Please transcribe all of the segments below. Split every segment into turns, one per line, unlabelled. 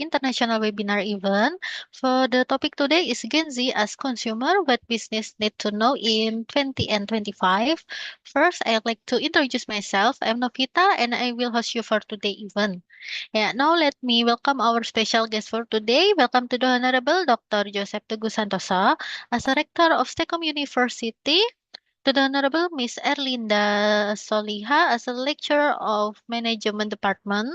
international webinar event. For the topic today is Gen Z as consumer, what business need to know in 20 and 25. First, I'd like to introduce myself. I'm Novita and I will host you for today event. Yeah, now let me welcome our special guest for today. Welcome to the Honorable Dr. Joseph Teguh Santoso as a Rector of STEKOM University, to the Honorable Miss Erlinda Soliha as a Lecturer of Management Department,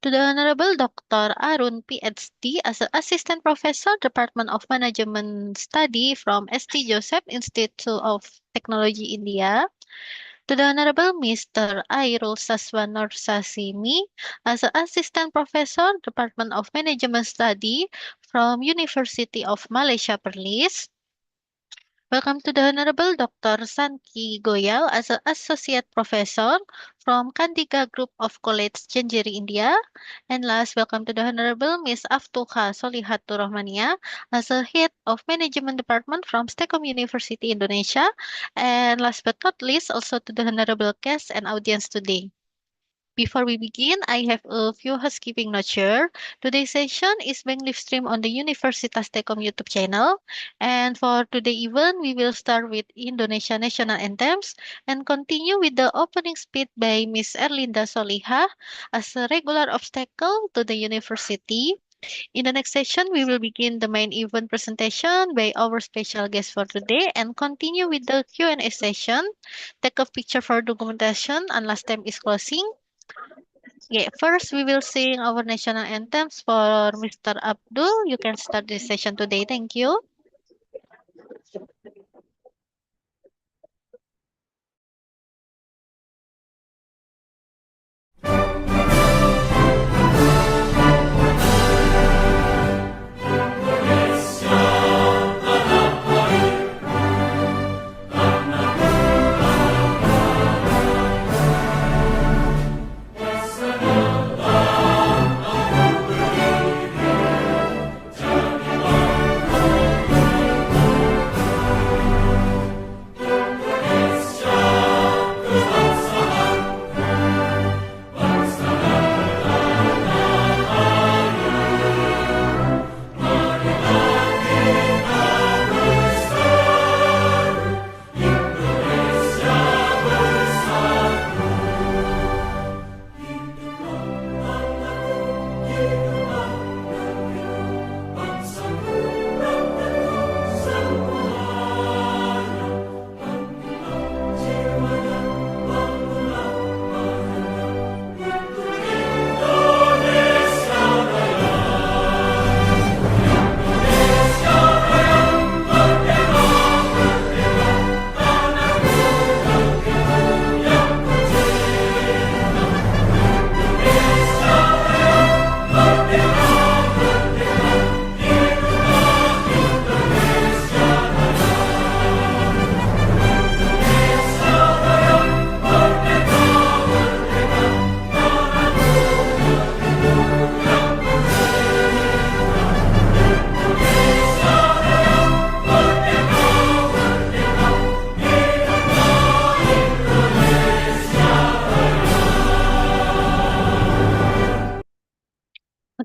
to the Honorable Dr. Arun Ph.D. as an Assistant Professor, Department of Management Study from St. Joseph Institute of Technology, India, to the Honorable Mr. Airul Norshahimi as an Assistant Professor, Department of Management Study from University of Malaysia, Perlis. Welcome to the Honorable Dr. Shanky Goyal as an Associate Professor from Kandika Group of College, Jhanjeri, India. And last, welcome to the Honorable Miss Aftuqa Sholikhatur Rohmania as a Head of Management Department from STEKOM University, Indonesia. And last but not least, also to the Honorable guests and audience today. Before we begin, I have a few housekeeping notes here. Today's session is being live streamed on the Universitas Tekom YouTube channel. And for today's event, we will start with Indonesia national anthems and continue with the opening speech by Miss Erlinda Soliha as a regular obstacle to the university. In the next session, we will begin the main event presentation by our special guest for today and continue with the Q&A session. Take a picture for documentation unless time is closing. Yeah, first we will sing our national anthems for Mr. Abdul. You can start this session today. Thank you.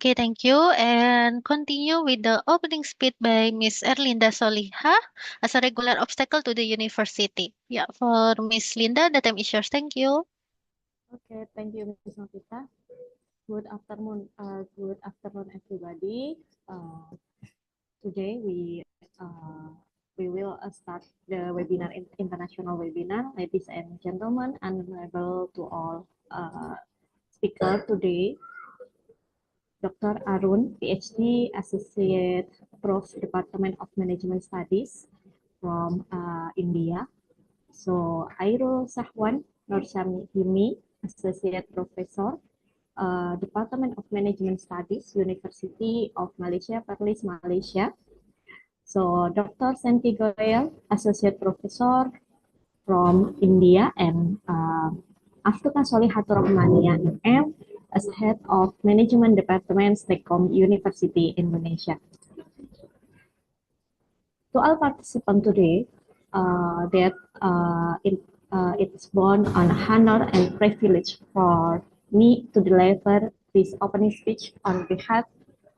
Okay, thank you. And continue with the opening speech by Miss Erlinda Soliha as a regular obstacle to the university. Yeah, for Miss Linda, the time is yours. Thank you.
Okay, thank you, Ms. Novita. Good afternoon, everybody. Today we will start the webinar, international webinar. Ladies and gentlemen, honorable to all speaker today, Dr. Arun, Ph.D., Associate Prof. Department of Management Studies from India. So Airul Shazwan, Norshahimi, Associate Professor, Department of Management Studies, University of Malaysia, Perlis, Malaysia. So Dr. Shanky Goyal, Associate Professor from India, and Aftuqa Sholikhatur Rohmania, and as Head of Management Department, STEKOM University, Indonesia. To all participants today, it's born an honor and privilege for me to deliver this opening speech on behalf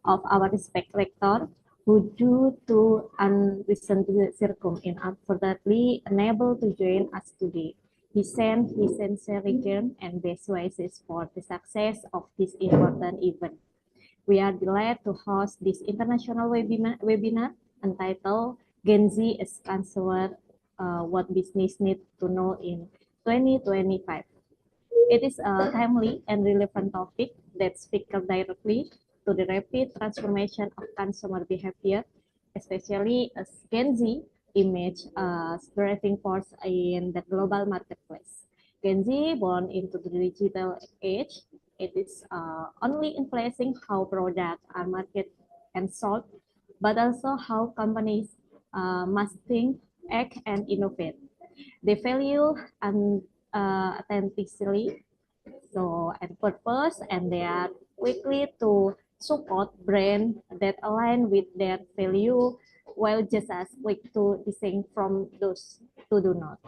of our respected rector, who due to unrecent circum inadvertently unable to join us today. He sent his sincere regards and best wishes for the success of this important event. We are glad to host this international webinar entitled Gen Z is Cancer, What Business Need to Know in 2025. It is a timely and relevant topic that speaks directly to the rapid transformation of consumer behavior, especially as Gen Z emerge as driving force in the global marketplace. Gen Z, born into the digital age, it is only influencing how products are marketed and sold, but also how companies must think, act, and innovate. They value and authenticity and purpose, and they are quickly to support brands that align with their value, while just as quick to distinct from those who do not.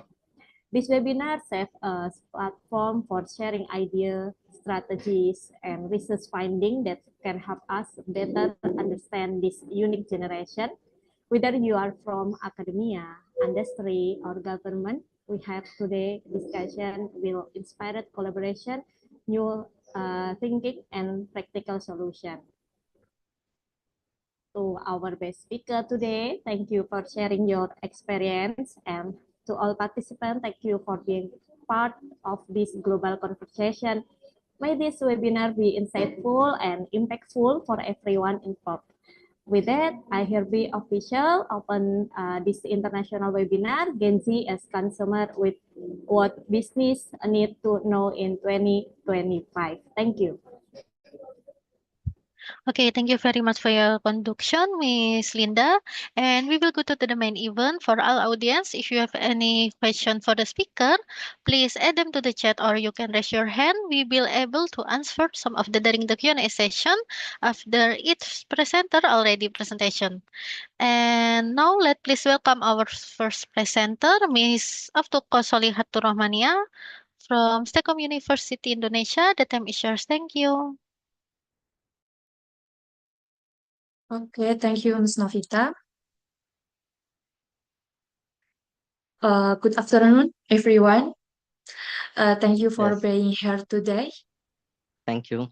This webinar serves as a platform for sharing ideas, strategies, and research findings that can help us better understand this unique generation. Whether you are from academia, industry, or government, we have today discussion will inspire collaboration, new thinking, and practical solution. To our best speaker today, thank you for sharing your experience, and to all participants, thank you for being part of this global conversation. May this webinar be insightful and impactful for everyone involved. With that, I hereby official open this international webinar, Gen Z as Consumer with What Business Need to Know in 2025. Thank you.
Okay, thank you very much for your conduction, Miss Linda. And we will go to the main event for our audience. If you have any question for the speaker, please add them to the chat or you can raise your hand. We will able to answer some of the during the Q&A session after each presenter already presentation. And now let please welcome our first presenter, Miss Aftuqa Sholikhatur Rohmania from STEKOM University, Indonesia. The time is yours. Thank you.
Okay, thank you, Ms. Novita. Good afternoon, everyone. Thank you for
Yes,
being here today.
thank you.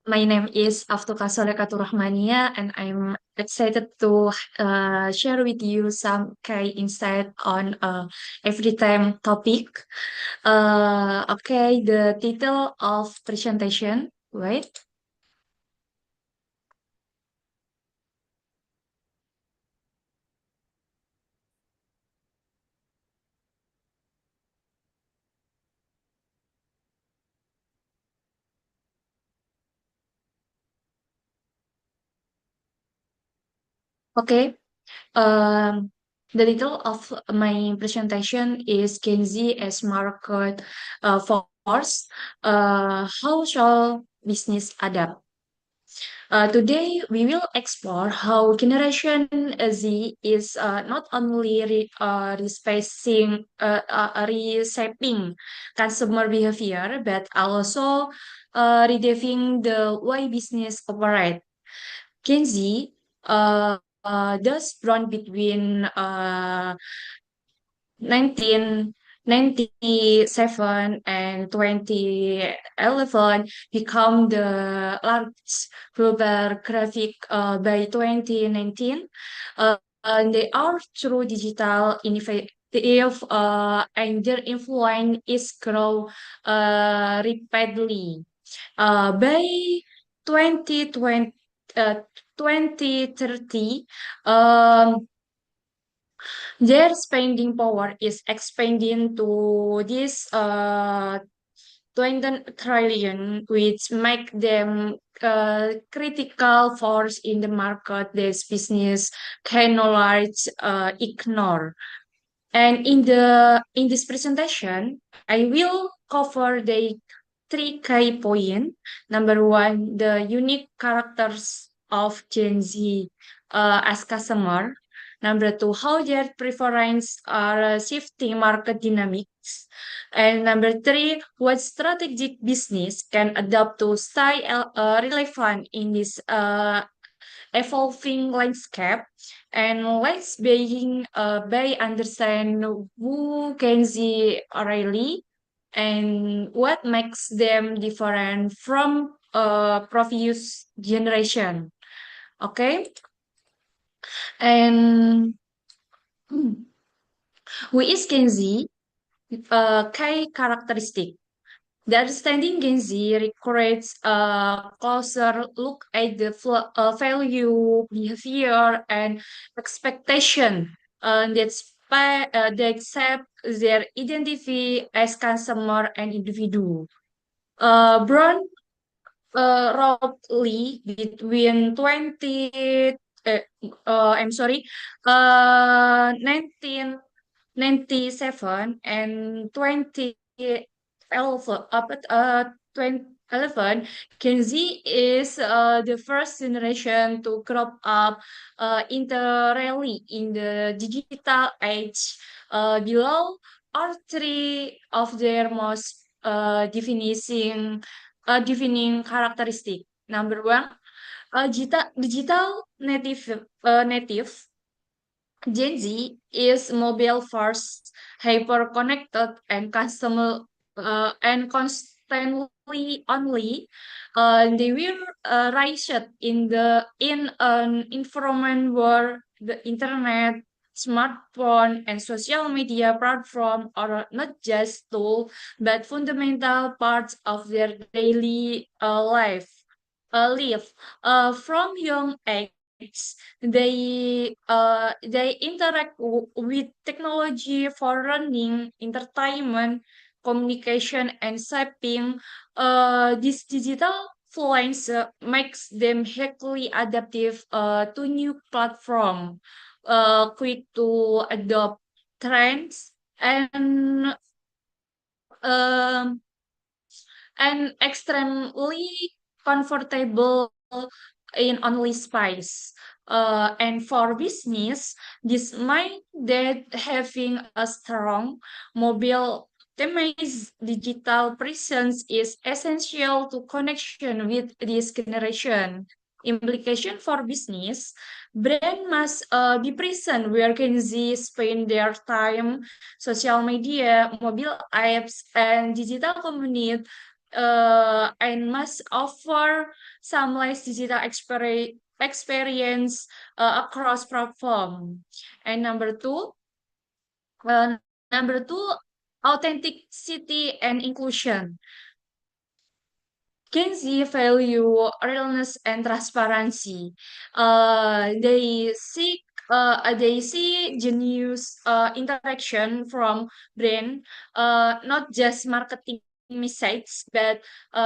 My name is Aftuqa Rohmania, and I'm excited to share with you some key insight on every time topic. Okay, the title of presentation, right? Okay. Um, the title of my presentation is Gen Z as Market Force. How shall business adapt? Today, we will explore how Generation Z is not only reshaping consumer behavior, but also redefining the way business operate. Gen Z thus born between 1997 and 2011 become the largest global graphic by 2019. And they are through digital innovative and their influence is grow rapidly. By 2020, uh, 2030, their spending power is expanding to this 20 trillion, which make them critical force in the market this business cannot ignore. And in this presentation, I will cover the three key points. Number one, the unique characters of Gen Z as customer. Number two, how their preferences are shifting market dynamics. And number three, what strategic business can adapt to stay relevant in this evolving landscape. And let's by understand who Gen Z are really and what makes them different from previous generation. Okay, and who is Gen Z? Key characteristic. The understanding Gen Z requires a closer look at the value, behavior, and expectation that shape their identity as consumer and individual. Brown roughly between 1997 and 2011, Gen Z is the first generation to grow up entirely in the digital age. Below are three of their most defining characteristic. Number one, digital native. Gen Z is mobile first, hyper connected, and customer and constantly only. They were raised in an environment where the internet, smartphone, and social media platform are not just tools but fundamental parts of their daily life. From young age, they interact with technology for learning, entertainment, communication, and shaping. This digital fluence makes them highly adaptive to new platform, quick to adopt trends, um, and extremely comfortable in only space. And for business, this means that having a strong mobile optimized digital presence is essential to connection with this generation. Implication for business, brand must be present where Gen Z spend their time, social media, mobile apps, and digital community, and must offer seamless digital experience across platform. And number two, authenticity and inclusion. Gen Z value realness and transparency. They see genuine interaction from brand, not just marketing messages, but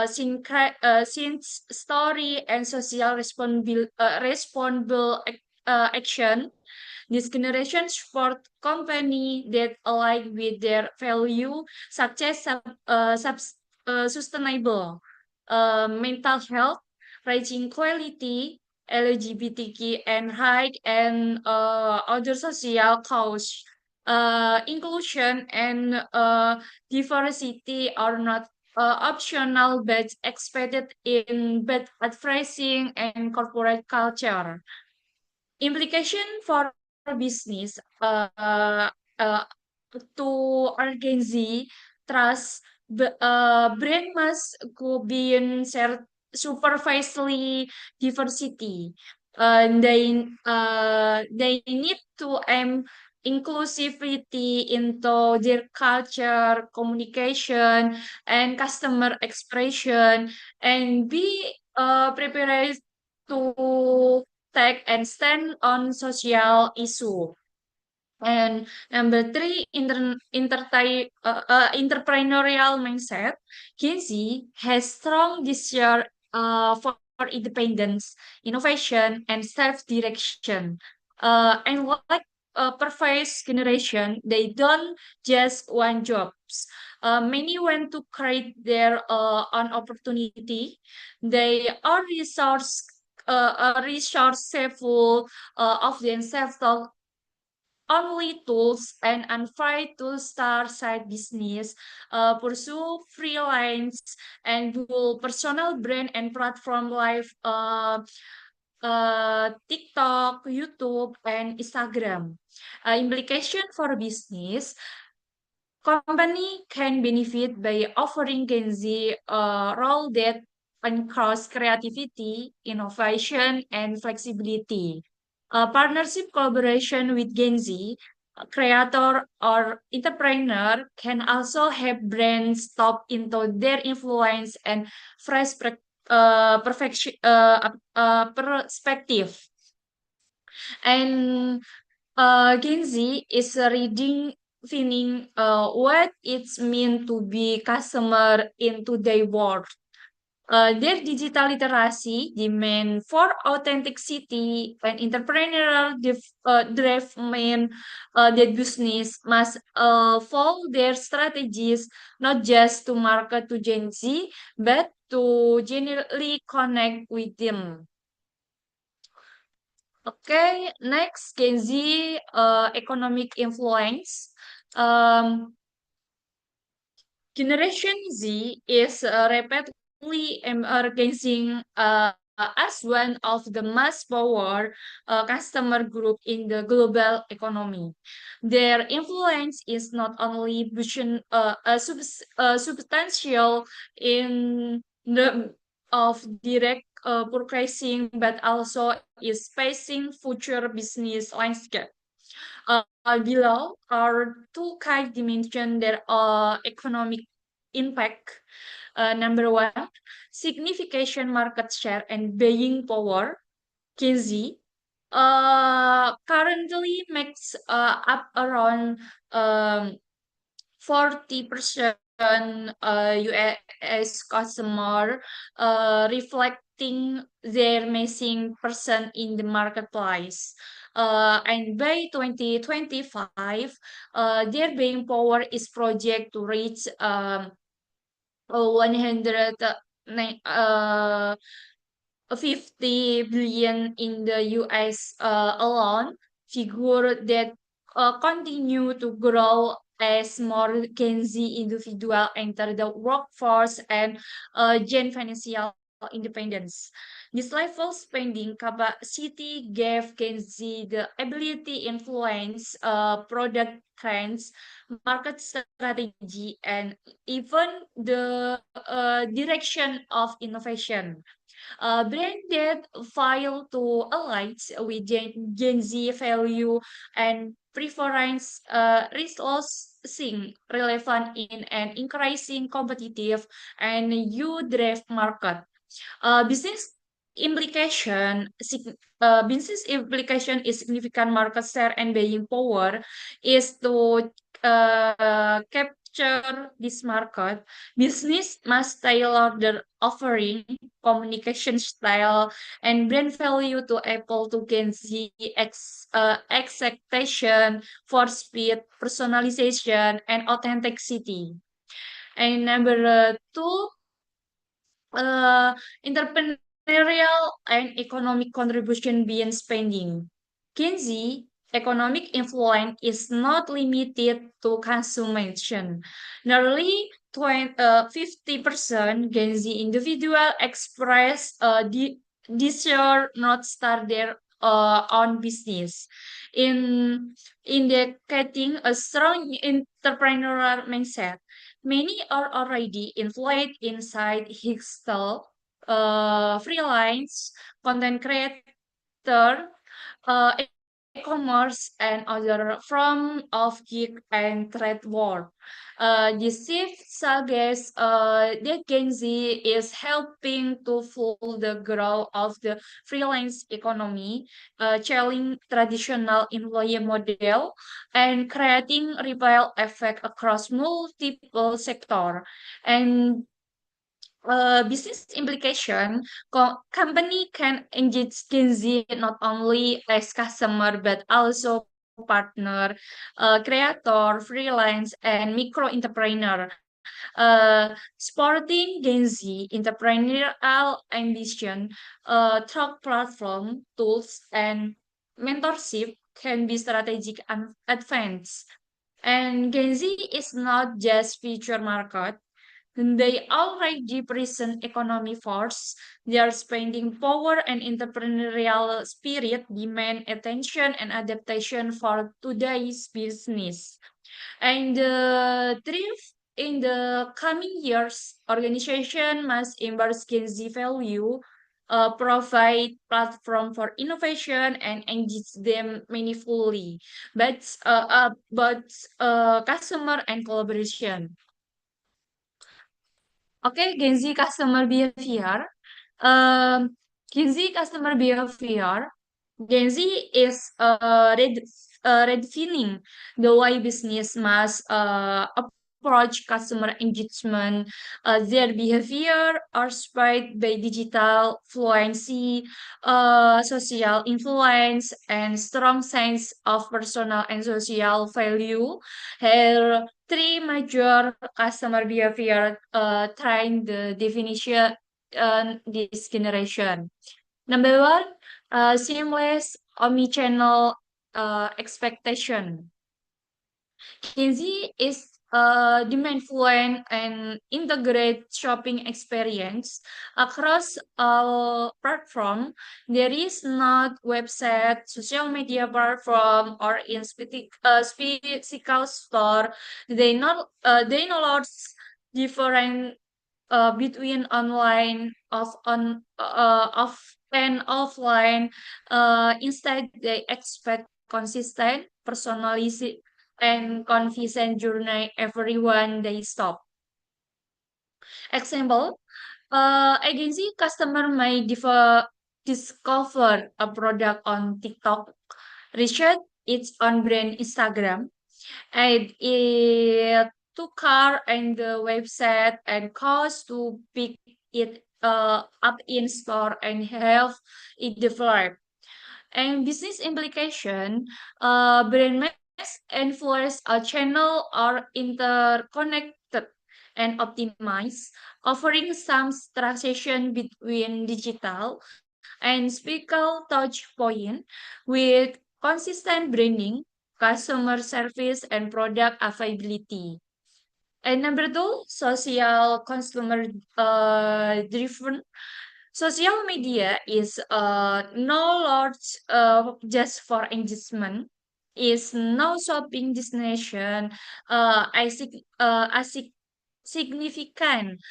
since story and social responsible action. This generation support company that align with their value, such as sustainable mental health, rising quality, LGBTQ and high and other social cause. Inclusion and diversity are not optional but expected in both advertising and corporate culture. Implication for business uh, to organize trust brand must go beyond supervisory diversity. They need to aim inclusivity into their culture, communication, and customer expression, and be prepared to take and stand on social issue. And number three, entrepreneurial mindset. Gen Z has strong desire for independence, innovation, and self-direction. And like previous generation, they don't just want jobs. Many want to create their own opportunity. They are resourceful of themselves only tools and afraid to start side business, pursue freelance, and build personal brand and platform like TikTok, YouTube, and Instagram. Implication for business: company can benefit by offering Gen Z a role that cross creativity, innovation, and flexibility. Partnership collaboration with Gen Z, creator or entrepreneur can also help brands tap into their influence and fresh perspective. And Gen Z is redefining what it's mean to be customer in today's world. Their digital literacy demand for authenticity and entrepreneurial driven their business must follow their strategies not just to market to Gen Z, but to generally connect with them. Okay, next, Gen Z economic influence. Um, Generation Z is rapidly emerging as one of the most power customer group in the global economy. Their influence is not only substantial in the of direct purchasing, but also is facing future business landscape. Below are two key dimensions their economic impact. Number one, significant market share and buying power. KZ currently makes up around 40% US customer, reflecting their missing percent in the marketplace. And by 2025, their buying power is projected to reach 100 50 billion in the US alone, figure that continue to grow as more Gen Z individual enter the workforce and gain financial independence. This level spending capacity gave Gen Z the ability influence product trends, market strategy, and even the direction of innovation. Brand that fail to align with Gen Z value and preference risk losing relevant in an increasing competitive and youth-driven market. Business business implication is significant market share and buying power is to capture this market. Business must tailor their offering, communication style, and brand value to Apple to Gen Z expectation for speed, personalization, and authenticity. And number two, entrepreneurial and economic contribution beyond spending. Gen Z economic influence is not limited to consumption. Nearly 50% Gen Z individual express desire not start their own business. In indicating a strong entrepreneurial mindset. Many are already employed inside Hixtel, freelance, content creator, e-commerce, and other form of gig and trade work. This shift suggests that Gen Z is helping to fuel the growth of the freelance economy, challenging traditional employee model and creating ripple effect across multiple sector. And business implication, company can engage Gen Z not only as customer but also partner, creator, freelance, and micro entrepreneur. Supporting Gen Z entrepreneurial ambition through platform, tools, and mentorship can be strategic advance. And Gen Z is not just future market. They already present economy force. Their spending power and entrepreneurial spirit demand attention and adaptation for today's business. And the drift in the coming years, organization must embrace Gen Z value, provide platform for innovation, and engage them meaningfully. But customer and collaboration. Okay, Gen Z customer behavior. Um, Gen Z customer behavior. Gen Z is redefining the way business must approach customer engagement. Their behavior are shaped by digital fluency, social influence, and strong sense of personal and social value. Here, three major customer behavior trying the definition this generation. Number one, seamless omnichannel expectation. Gen Z is demand fluent and integrate shopping experience across all platform. There is not website, social media platform, or in physical store. They know different between online of and offline. Instead, they expect consistent, personalized, and confident journey everyone they stop. Example, agency customer may discover a product on TikTok, research its on brand Instagram, add it to car and the website and cost to pick it up in store and have it delivered. And business implication, brand must influence a channel or interconnected and optimized, offering some transition between digital and physical touch point with consistent branding, customer service, and product availability. And number two, social consumer driven. Social media is no longer just for engagement. Is no shopping destination. As significant.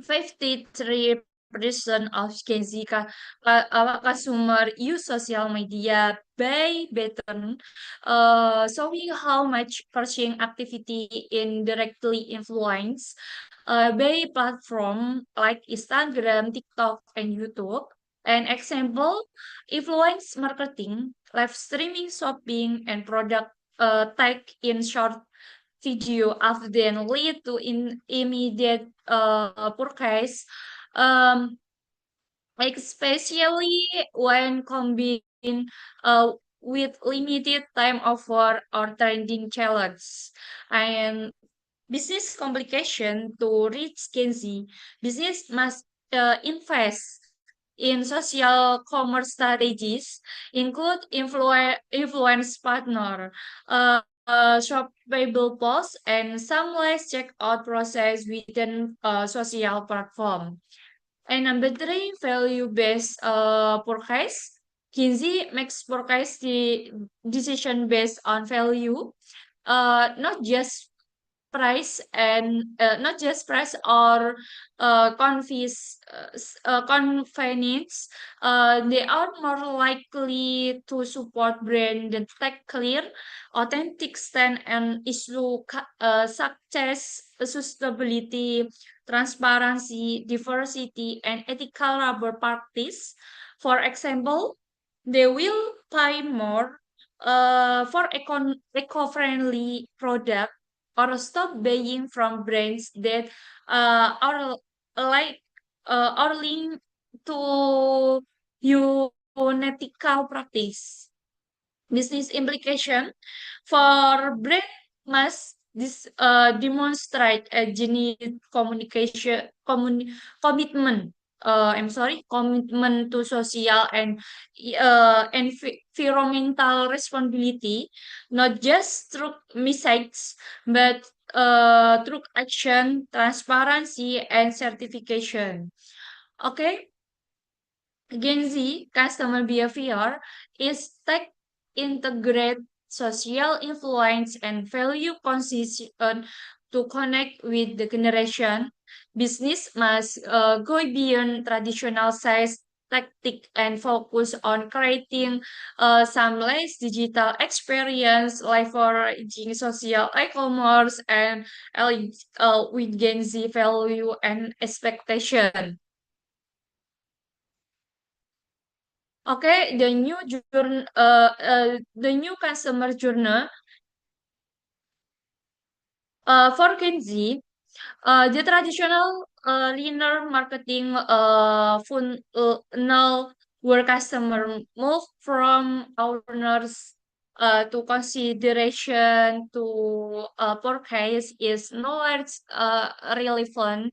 53% of Gen Z our consumer use social media by pattern, showing how much purchasing activity indirectly influence by platform like Instagram, TikTok, and YouTube. An example, influence marketing, live streaming shopping, and product tag in short video often lead to immediate purchase, um, especially when combined with limited time offer or trending challenge. And business complication to reach Gen Z, business must invest in social commerce strategies, include influence partner, shoppable posts, and some less checkout process within social platform. And number three, value-based purchase. Kinsey makes purchase the decision based on value, not just not just price or convenience. They are more likely to support brand that take clear, authentic stand and issue such as sustainability, transparency, diversity, and ethical rubber practice. For example, they will pay more for eco-friendly product or stop buying from brands that are like are linked to unethical practice. Business implication for brand must demonstrate a genuine communication commitment, commitment to social and environmental responsibility, not just through messages, but through action, transparency, and certification. Okay, Gen Z customer behavior is tech integrate social influence and value consistent to connect with the generation. Business must go beyond traditional size tactic and focus on creating some less digital experience, leveraging social e-commerce and with Gen Z value and expectation. Okay, the new customer journey for Gen Z, the traditional linear marketing funnel where customer move from awareness to consideration to purchase is no longer relevant.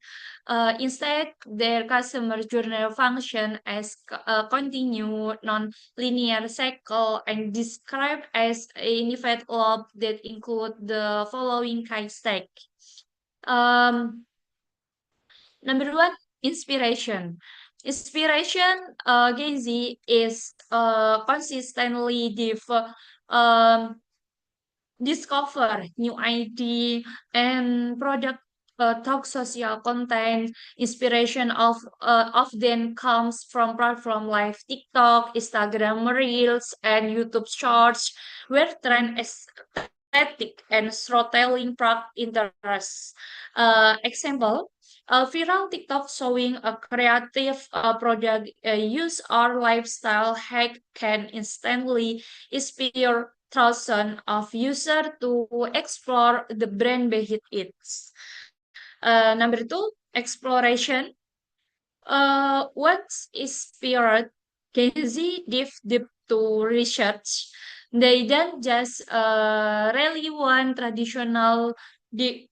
Instead, their customer journey function as a continued non-linear cycle and described as a infinite loop that include the following key stakes. Um, Number one, inspiration. Inspiration, Gen Z is consistently um, discover new idea and product talk social content. Inspiration often comes from platform like TikTok, Instagram Reels, and YouTube Shorts, where trend aesthetic and storytelling spark interest. Example, a viral TikTok showing a creative product use or lifestyle hack can instantly inspire thousands of users to explore the brand behind it. Number two, exploration. What's inspired Gen Z deep to research? They don't just really want traditional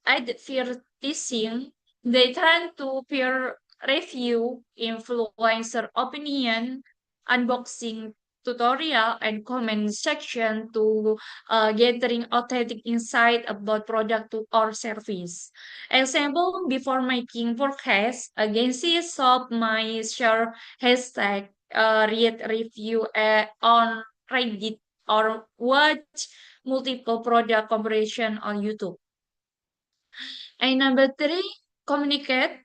advertising. They turn to peer review, influencer opinion, unboxing tutorial, and comment section to gathering authentic insight about product or service. Example, before making forecast, agencies shop my share hashtag read review on Reddit or watch multiple product comparison on YouTube. And number three, communicate,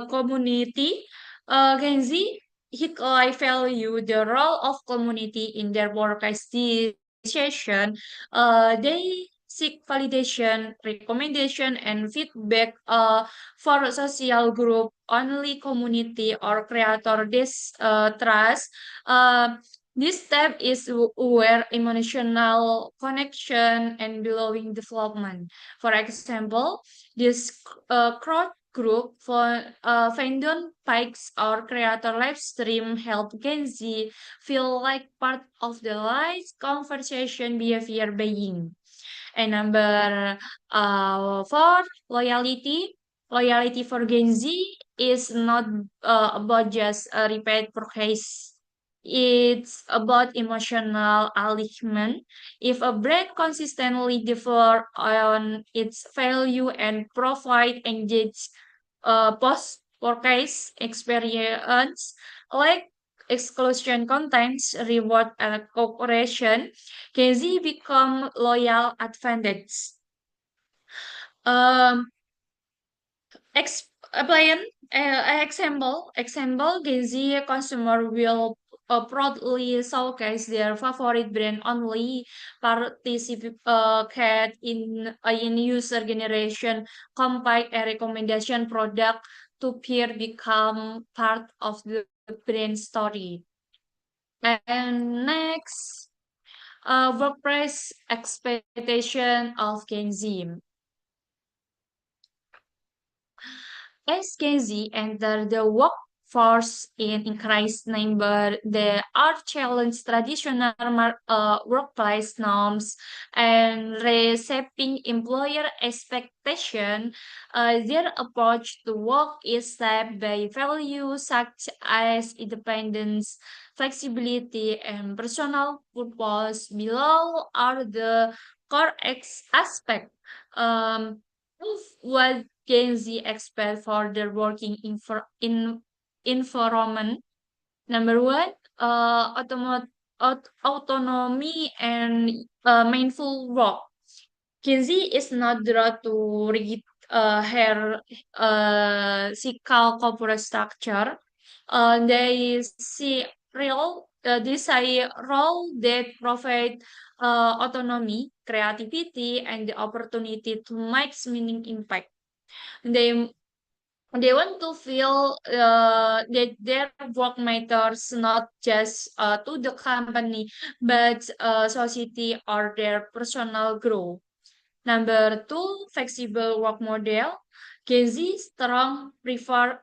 community. Gen Z I value the role of community in their workplace decision. They seek validation, recommendation, and feedback for social group, only community or creator this trust. Uh, this step is where emotional connection and belonging development. For example, this crowd group for fandom pikes or creator live stream help Gen Z feel like part of the live conversation behavior being. And number four, loyalty. Loyalty for Gen Z is not about just a repeat purchase. It's about emotional alignment. If a brand consistently differ on its value and provide engaged post-purchase experience like exclusion contents, reward cooperation, Gen Z become loyal advantage. Um, Appliance example Gen Z consumer will proudly showcase their favorite brand only participate in user generation compile a recommendation product to peer become part of the brand story. And next, workplace expectation of Gen Z. As Gen Z enter the force in increased number. They are challenge traditional workplace norms and reshaping employer expectation. Their approach to work is shaped by values such as independence, flexibility, and personal purpose. Below are the core aspect of what Gen Z expect for their working environment. Number one, autonomy and mindful work. Gen Z is not drawn to rigid hierarchical corporate structure. They see role that provide autonomy, creativity, and the opportunity to make meaning impact. They they want to feel that their work matters not just to the company but society or their personal growth. Number two, flexible work model. Gen Z strong prefer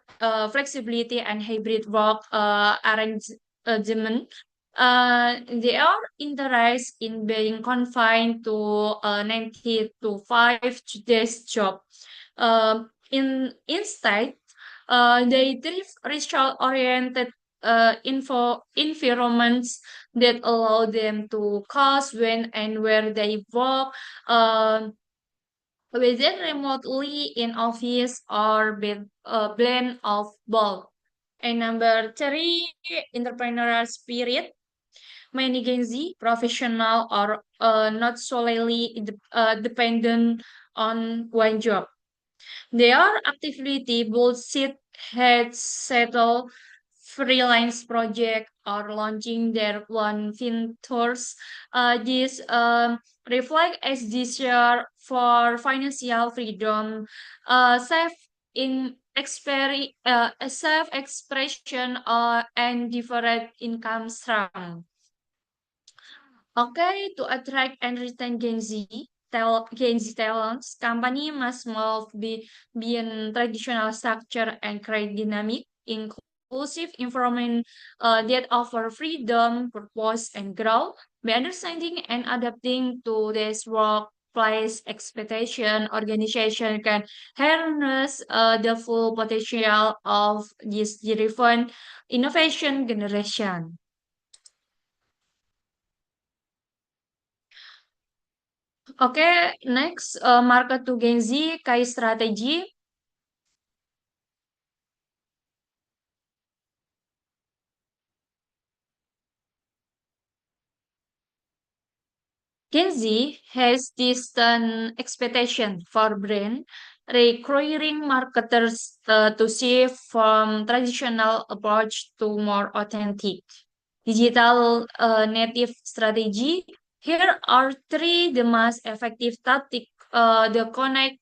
flexibility and hybrid work arrangement. They are interested in being confined to 90 to 5 days job. Instead, they thrive result-oriented environments that allow them to cause when and where they work, um, whether remotely in office or blend of both. And number three, entrepreneurial spirit. Many Gen Z professional are not solely dependent on one job. They are actively bullshit heads settle freelance project or launching their own ventures. This reflect as desire for financial freedom, self in self expression, and different income stream. Okay, to attract and retain Gen Z talents, company must move beyond traditional structure and create dynamic, inclusive environment that offer freedom, purpose, and growth. By understanding and adapting to this workplace expectation, organization can harness the full potential of this driven innovation generation. Okay, next, market to Gen Z, key strategy. Gen Z has distant expectation for brand, requiring marketers to shift from traditional approach to more authentic digital native strategy. Here are three the most effective tactic the connect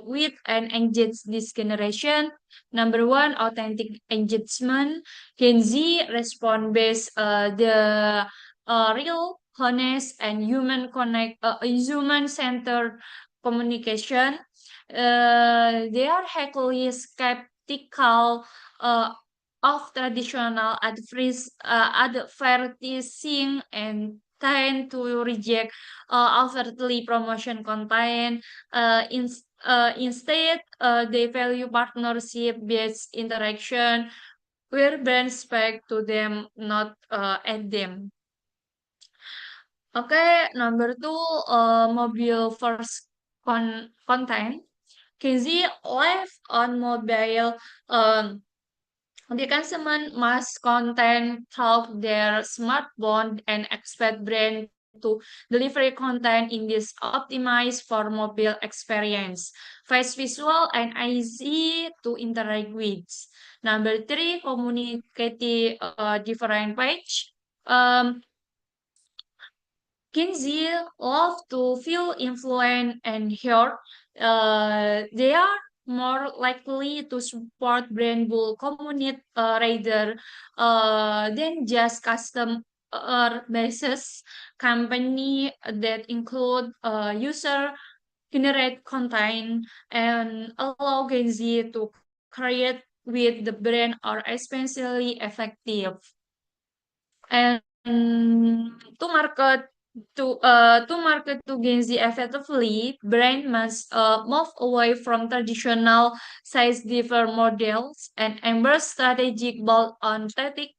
with and engage this generation. Number one, authentic engagement. Gen Z respond based the real, honest, and human centered communication. They are heavily skeptical uh, of traditional advertising and tend to reject overtly promotion content. Instead, they value partnership-based interaction where brands speak to them, not at them. Okay, number two, mobile first content. Kinsey live on mobile. The consumer must content through their smartphone and expect brand to deliver content in this optimized for mobile experience, fast visual and easy to interact with. Number three, communicate different page. Um, Kinsey love to feel influenced and heard. They are more likely to support brand bull community rather than just custom basis company that include user generate content and allow Gen Z to create with the brand are especially effective. And to market to Gen Z effectively, brand must move away from traditional size differ models and embrace strategic bolt on tactic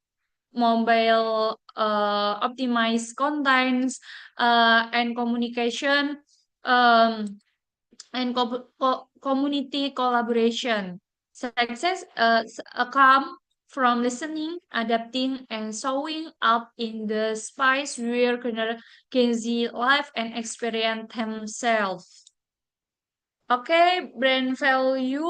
mobile optimized contents and communication um, and community collaboration. Success come from listening, adapting, and showing up in the space where Gen Z live and experience themselves. Okay, brand value.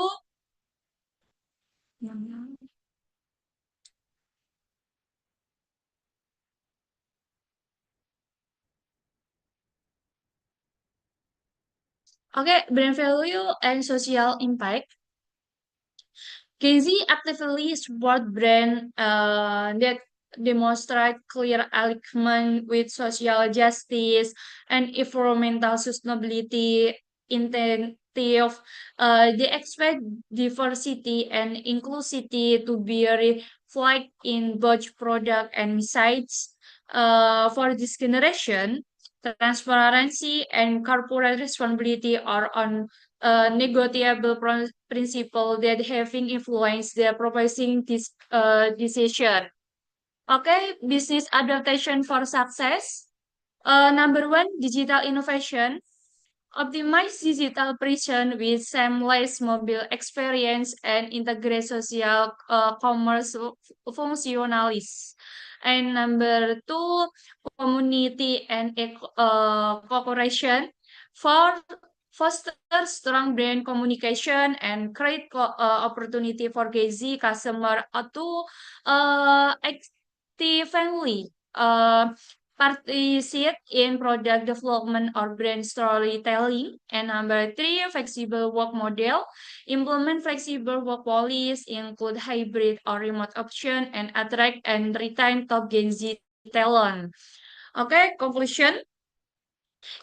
Okay, brand value and social impact. Casey actively support brand that demonstrate clear alignment with social justice and environmental sustainability incentive. They expect diversity and inclusivity to be reflected in both product and message. For this generation, transparency and corporate responsibility are on negotiable principle that having influenced their proposing this decision. Okay, business adaptation for success. Number one, digital innovation. Optimize digital presence with seamless mobile experience and integrate social commerce functionalities. And number two, community and cooperation. For foster strong brand communication and create opportunity for Gezi customer to actively participate in product development or brand storytelling. And number three, flexible work model. Implement flexible work policies, include hybrid or remote option, and attract and retain top Gen Z talent. Okay, conclusion.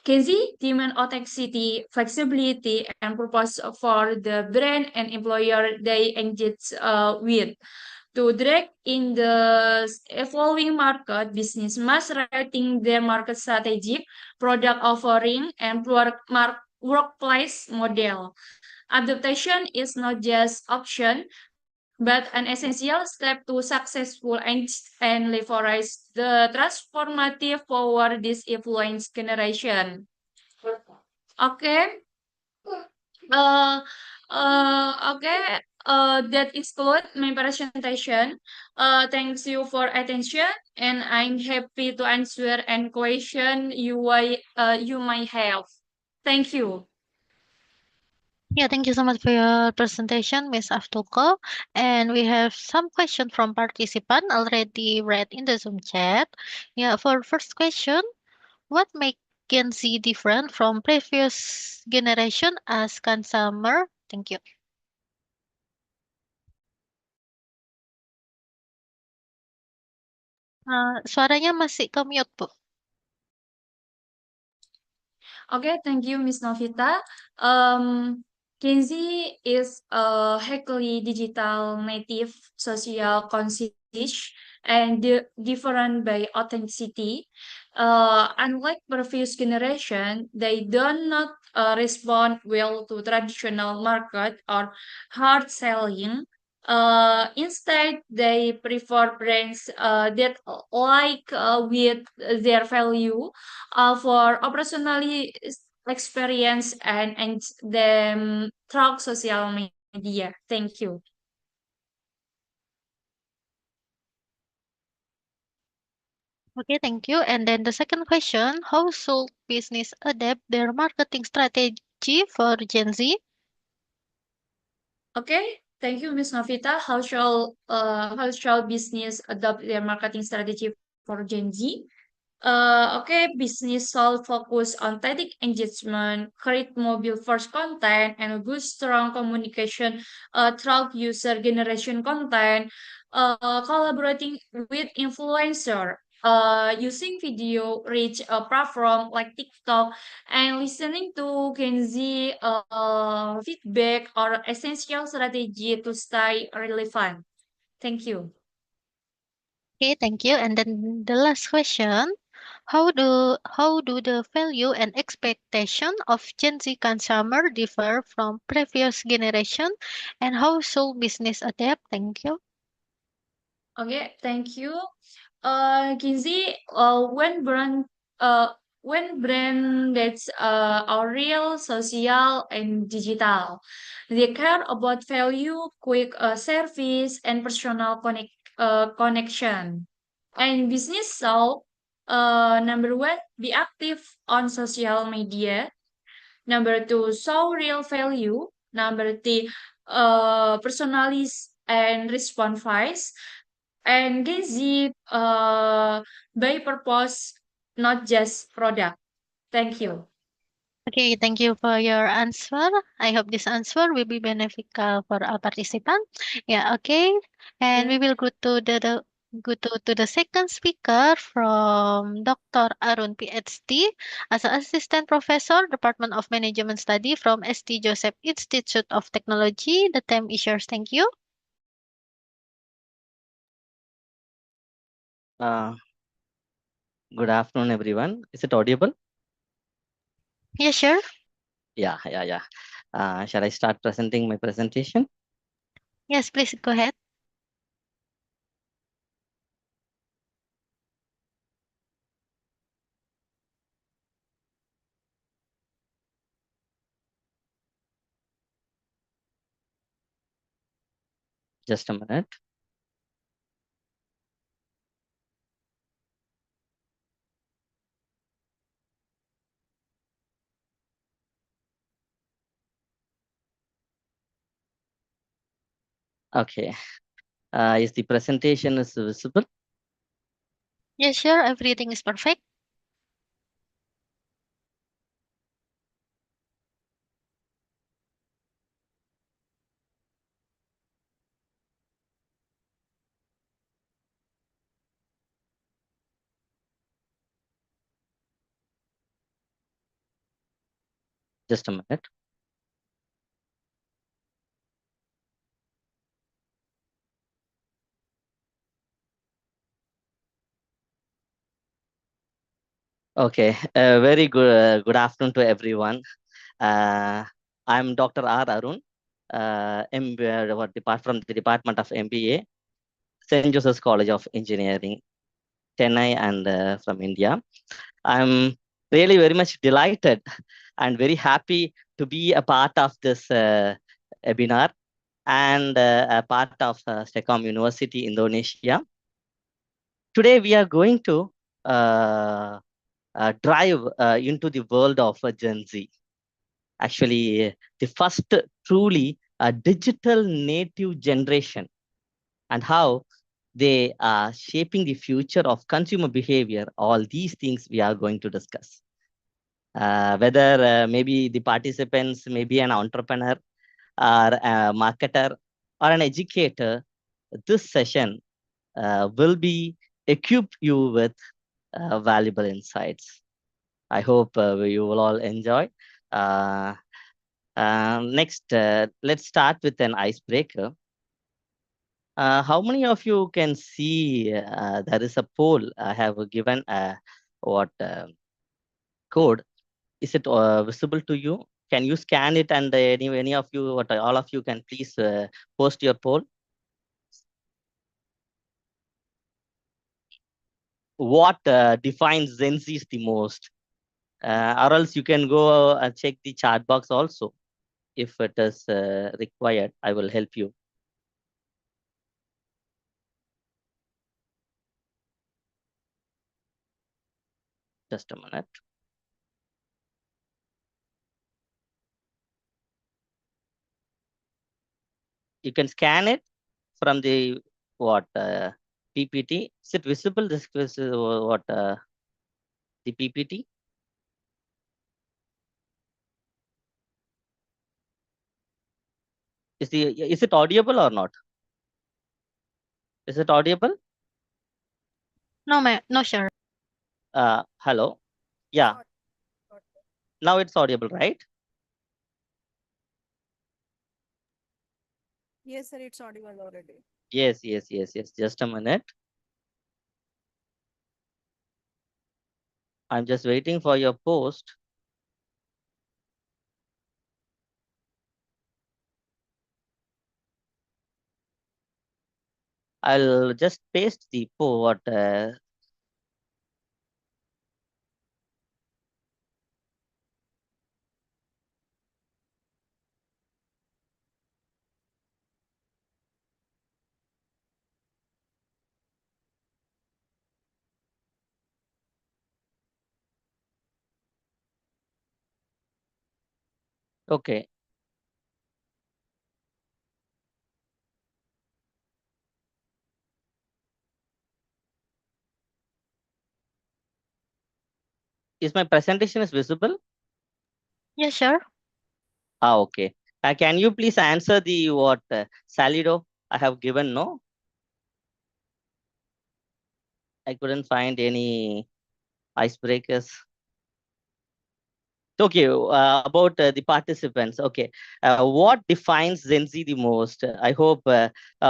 Gen Z demand authenticity, flexibility, and purpose for the brand and employer they engage with. To direct in the evolving market, business must writing their market strategy, product offering, and workplace model. Adaptation is not just option, but an essential step to successful and leverage the transformative power this influence generation. Okay. Uh, okay. That exclude my presentation. Thanks you for attention, and I'm happy to answer any question you might have. Thank you.
Yeah, thank you so much for your presentation, Miss Aftuqa. And we have some question from participant already read in the Zoom chat. Yeah, for first question, what make Gen Z different from previous generation as consumer? Thank you. Suaranya masih ke mute, Bu.
Okay, thank you, Miss Novita. Kenzie is a heavily digital native social conscious and different by authenticity. Unlike previous generation, they do not respond well to traditional market or hard selling. Instead, they prefer brands that like with their value for operationally experience and them through social media. Thank you.
Okay, thank you. And then the second question, how should business adapt their marketing strategy for Gen Z?
Okay, thank you, Ms. Novita. How shall business adopt their marketing strategy for Gen Z? Okay, business shall focus on tactic engagement, create mobile first content, and good strong communication through user generation content, collaborating with influencer. using video rich platform like TikTok and listening to Gen Z feedback or essential strategy to stay relevant. Thank you.
Okay, thank you. And then the last question. How do the value and expectation of Gen Z consumer differ from previous generation, and how should business adapt? Thank you.
Okay, thank you. Kinsey, uh, when brand that's are real, social, and digital, they care about value, quick service, and personal connection. And business so, number one, be active on social media. Number two, show real value. Number three, personalize and respond fast. And Gen Z by purpose, not just product. Thank you.
Okay, thank you for your answer. I hope this answer will be beneficial for our participant. Yeah, okay. And
Yeah.
we will go to the second speaker from Dr. Arun PhD as an assistant professor, Department of Management Study from ST Joseph Institute of Technology. The time is yours. Thank you.
Uh, Good afternoon, everyone. Is it audible?
Yeah, sure.
Yeah. Shall I start presenting my presentation?
Yes, please go ahead.
Just a minute. Okay. Is the presentation is visible?
Yeah, sure. Everything is perfect.
Just a minute. Okay. Very good afternoon to everyone. I'm Dr. R. Arun, depart from the Department of MBA, St. Joseph's College of Engineering, Chennai, and from India. I'm really very much delighted and very happy to be a part of this webinar and a part of STEKOM University, Indonesia. Today, we are going to drive into the world of Gen Z. Actually, the first truly digital native generation and how they are shaping the future of consumer behavior. All these things we are going to discuss. Whether maybe the participants may be an entrepreneur or a marketer or an educator, this session will be equip you with valuable insights. I hope you will all enjoy. Uh, Next, let's start with an icebreaker. How many of you can see there is a poll I have given what code? Is it visible to you? Can you scan it and any of you, what all of you can please post your poll? What defines Gen Z the most? Or else you can go and check the chat box also. If it is required, I will help you. Just a minute. You can scan it from the what PPT. Is it visible? This is what the PPT. Is it audible or not? Is it audible?
No, sure.
Hello. Yeah. Now it's audible, right?
Yes, sir, it's audible already.
Yes, yes, yes, yes. Just a minute. I'm just waiting for your post. I'll just paste the what. Okay. Is my presentation is visible?
Yeah, sure.
Okay. Can you please answer the what Salido I have given? No, I couldn't find any icebreakers. Okay, about the participants. Okay, what defines Gen Z the most? I hope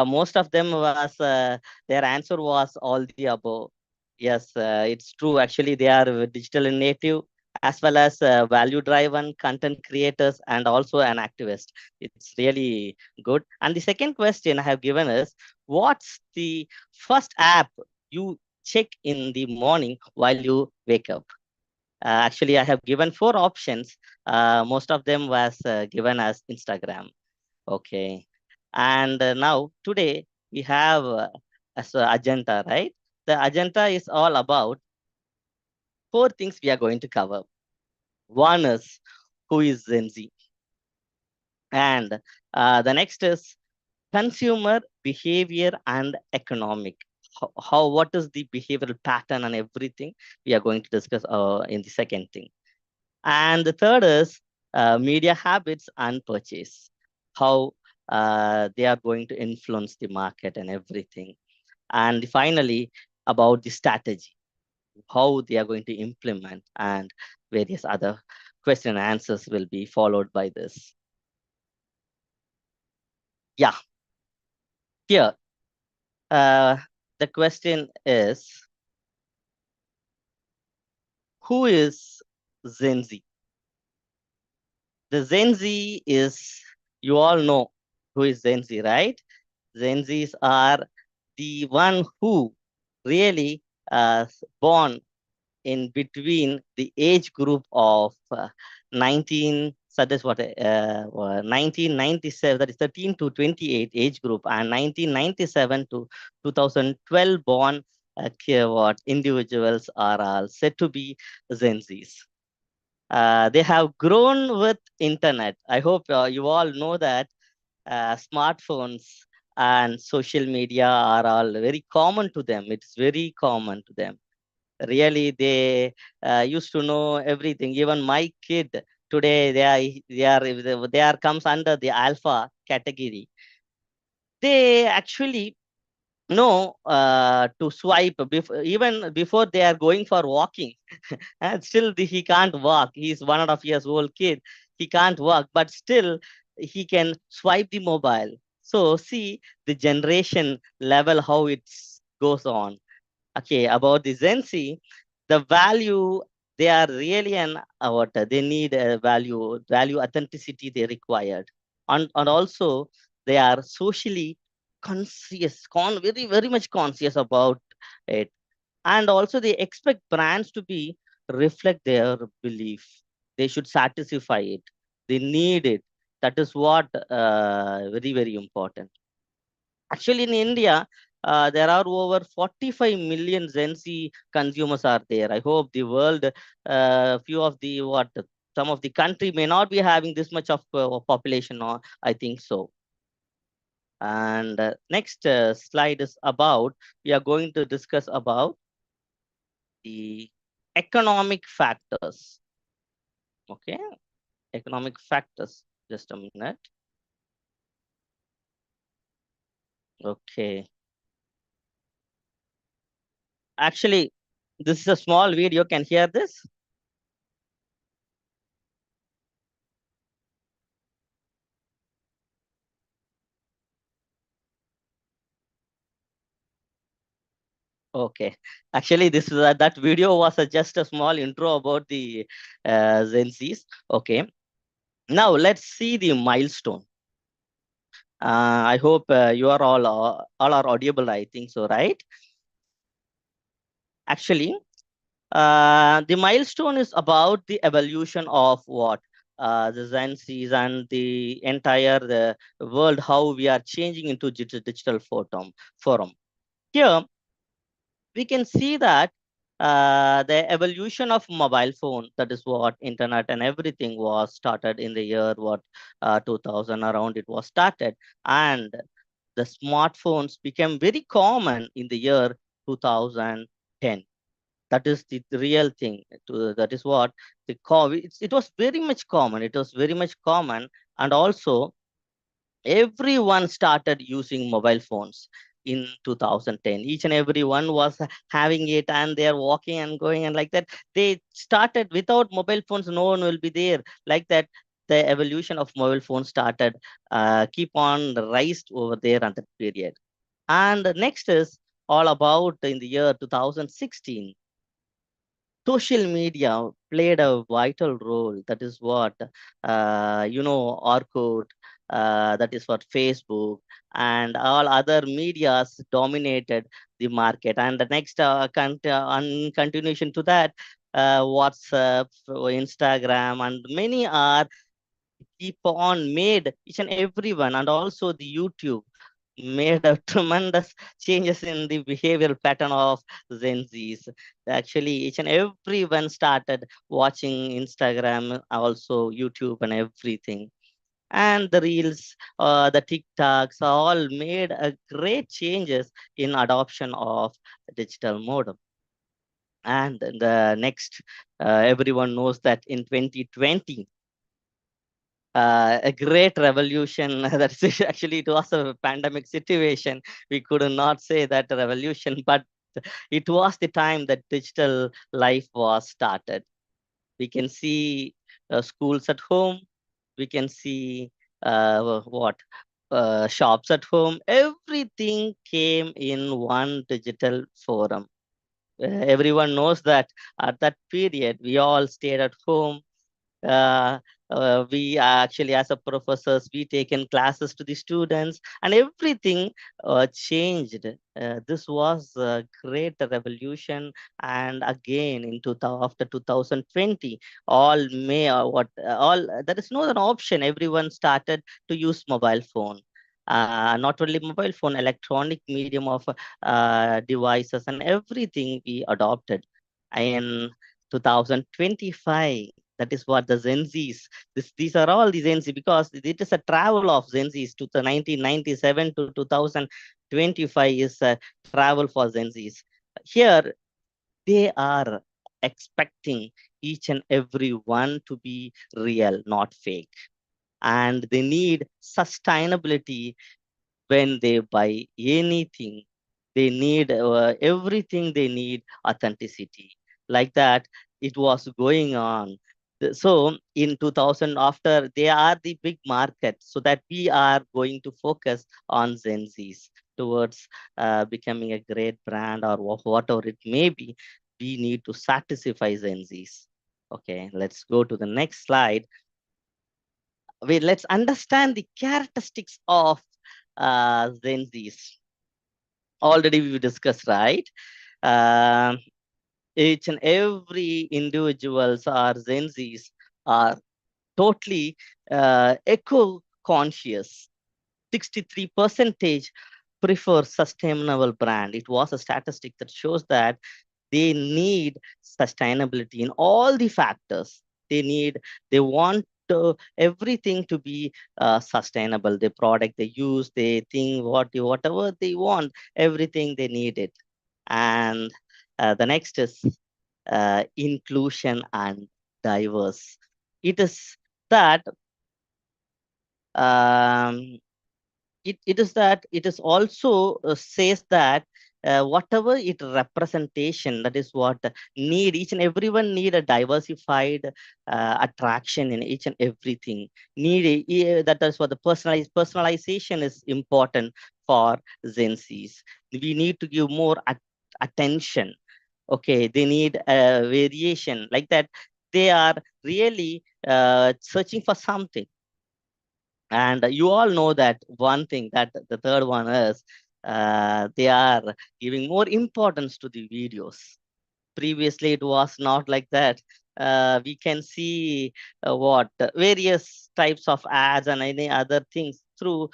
most of them was their answer was all the above. Yes, it's true. Actually, they are digital native as well as value-driven content creators and also an activist. It's really good. And the second question I have given is, what's the first app you check in the morning while you wake up? Actually, I have given four options. Most of them was given as Instagram. Okay. And now today we have as a agenda, right? The agenda is all about four things we are going to cover. One is who is Gen Z, and the next is consumer behavior and economic. What is the behavioral pattern and everything we are going to discuss in the second thing. And the third is media habits and purchase, how they are going to influence the market and everything. And finally, about the strategy, how they are going to implement, and various other question and answers will be followed by this. Yeah, here, the question is, who is Gen Z? The Gen Z is, you all know who is Gen Z, right? Gen Zs are the one who really born in between the age group of 19, so that's what, 1997, that is 13 to 28 age group, and 1997 to 2012 born what individuals are all said to be Gen Zs. They have grown with internet. I hope you all know that smartphones and social media are all very common to them. It's very common to them. Really, they used to know everything. Even my kid today, they are comes under the alpha category. They actually know to swipe before, even before they are going for walking. And still he can't walk. He's 1.5 years old kid. He can't walk, but still he can swipe the mobile. So see the generation level, how it goes on. Okay, about the Gen Z, the value, they are really an what they need a value authenticity they required. And also they are socially conscious, very, very much conscious about it. And also they expect brands to be reflect their belief. They should satisfy it. They need it. That is what very, very important. Actually, in India, there are over 45 million Gen Z consumers are there. I hope the world, few of the what, some of the country may not be having this much of population. Or I think so. And next slide is about, we are going to discuss about the economic factors. Okay, economic factors. Just a minute. Okay. Actually, this is a small video. Can hear this? Okay. Actually, this is that video was just a small intro about the Gen Zs. Okay. Now let's see the milestone. I hope you are all are audible. I think so, right? Actually, the milestone is about the evolution of what the Gen Zs and the entire the world, how we are changing into digital forum. Here we can see that the evolution of mobile phone, that is what internet and everything was started in the year what 2000 around it was started, and the smartphones became very common in the year 2010. That is the real thing. That is what it was very much common. It was very much common, and also everyone started using mobile phones in 2010. Each and everyone was having it, and they're walking and going and like that. They started without mobile phones, no one will be there. Like that, the evolution of mobile phones started keep on rise over there at that period. And next is all about in the year 2016 social media played a vital role. That is what, Orkut, that is what Facebook and all other medias dominated the market. And the next continuation to that, WhatsApp, Instagram, and many are keep on made each and everyone, and also the YouTube made a tremendous changes in the behavioral pattern of Gen Zs. Actually, each and everyone started watching Instagram, also YouTube and everything. And the Reels, the TikToks all made a great changes in adoption of digital modem. And the next, everyone knows that in 2020, a great revolution. That's actually, it was a pandemic situation. We could not say that revolution, but it was the time that digital life was started. We can see schools at home. We can see what shops at home. Everything came in one digital forum. Everyone knows that at that period, we all stayed at home. uh, we actually, as a professors, we taken classes to the students, and everything changed. This was a great revolution. And again in after 2020, all may what all there is no other option. Everyone started to use mobile phone. Not only mobile phone, electronic medium of devices and everything we adopted. In 2025, that is what the Gen Zs, these are all the Gen Z, because it is a travel of Gen Zs to the 1997 to 2025 is a travel for Gen Zs. Here, they are expecting each and every one to be real, not fake. And they need sustainability when they buy anything. They need everything, they need authenticity. Like that, it was going on. So in 2000, after they are the big market, so that we are going to focus on Gen Zs towards becoming a great brand or whatever it may be. We need to satisfy Gen Zs. Okay, let's go to the next slide. Let's understand the characteristics of Gen Zs. Already we discussed, right? Um, each and every individuals or Gen Zs are totally eco-conscious. 63 percentage prefer sustainable brand. It was a statistic that shows that they need sustainability in all the factors. They want everything to be sustainable. The product they use, they think whatever they want, everything they need it. And the next is inclusion and diverse. It is that um, it is that it is also says that whatever it representation, that is what need, each and everyone need a diversified attraction in each and everything. That is what the personalization is important for Gen Zs. We need to give more attention. Okay, they need a variation like that. They are really searching for something. And you all know that one thing, that the third one is they are giving more importance to the videos. Previously it was not like that. We can see what various types of ads and any other things through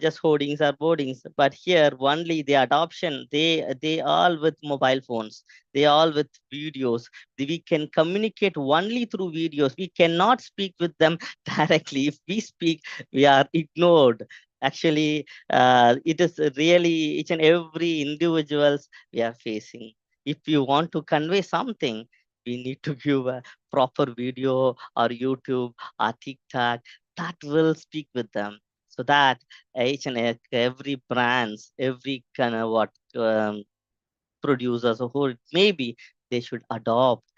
just hoardings or boardings, but here only the adoption, they all with mobile phones, they all with videos. We can communicate only through videos. We cannot speak with them directly. If we speak, we are ignored. Actually, it is really each and every individuals we are facing. If you want to convey something, we need to give a proper video or YouTube or TikTok that will speak with them. So that each and every brands, every kind of what producers or who it may be, they should adopt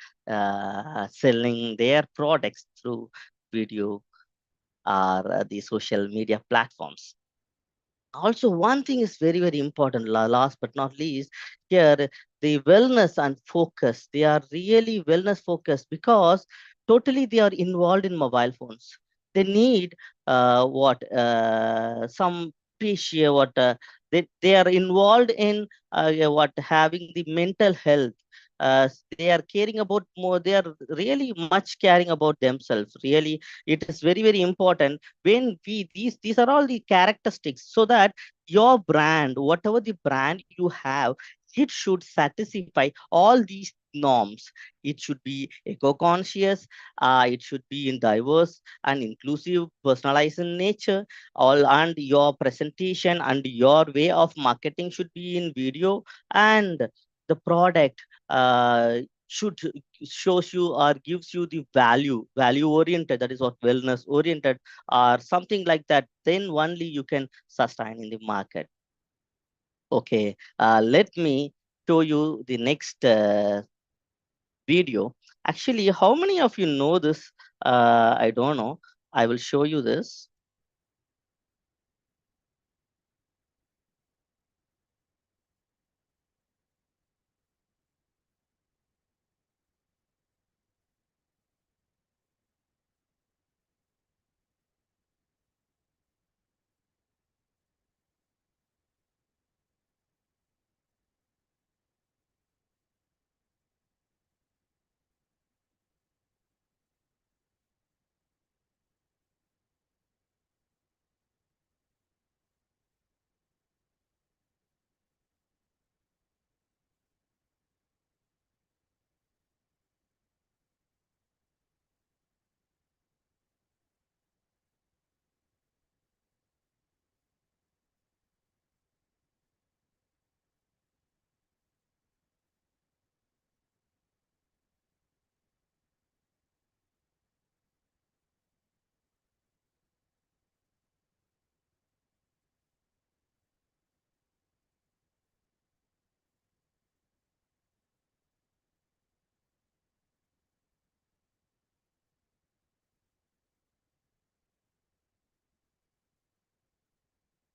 selling their products through video or the social media platforms. Also, one thing is very, very important, last but not least, here, the wellness and focus. They are really wellness focused because totally they are involved in mobile phones. They need some patient, they are involved in what having the mental health. They are caring about more, they are really much caring about themselves. Really, it is very, very important when we, these are all the characteristics, so that your brand, whatever the brand you have, it should satisfy all these norms. It should be eco-conscious, it should be in diverse and inclusive, personalized in nature, all, and your presentation and your way of marketing should be in video, and the product should shows you or gives you the value oriented, that is what wellness oriented or something like that, then only you can sustain in the market. Okay, let me show you the next video. Actually, how many of you know this? I don't know. I will show you this.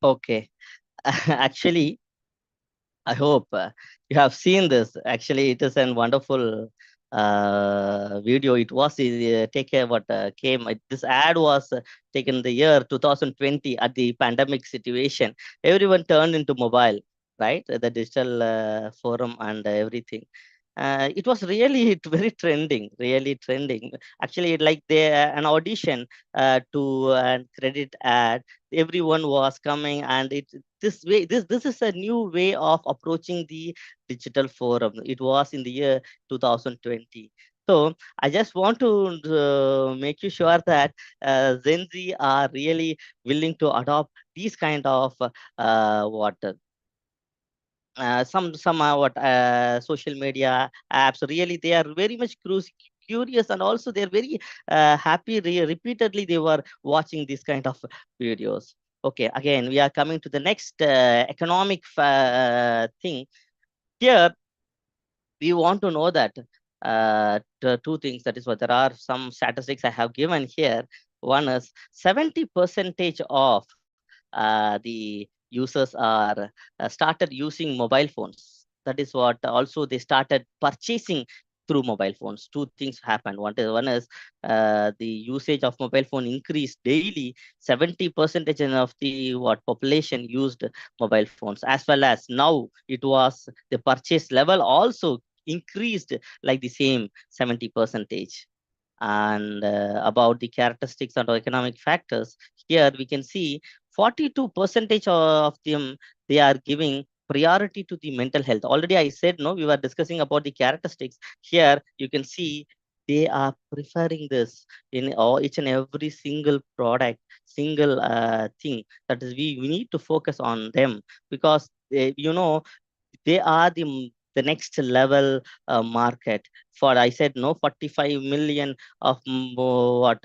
Okay, actually, I hope you have seen this. Actually, it is a wonderful video. It was what came. This ad was taken the year 2020 at the pandemic situation. Everyone turned into mobile, right? The digital forum and everything. It was really very trending, really trending. Actually, like an audition to credit ad. Everyone was coming, and this is a new way of approaching the digital forum. It was in the year 2020. So I just want to make you sure that Gen Z are really willing to adopt these kind of what some what social media apps. Really, they are very much curious, and also they're very happy. Repeatedly, they were watching this kind of videos. Okay, again, we are coming to the next economic thing. Here, we want to know that two things. That is what there are some statistics I have given here. One is 70% of the users are started using mobile phones. That is what also they started purchasing through mobile phones. Two things happened. One is the usage of mobile phone increased daily. 70% of the what population used mobile phones, as well as now it was the purchase level also increased like the same 70 percentage. And about the characteristics and economic factors, here we can see 42% of them, they are giving priority to the mental health. Already I said, no, we were discussing about the characteristics. Here you can see they are preferring this in all, each and every single product, single thing. That is, we need to focus on them, because they are the next level market. For I said, no, 45 million of what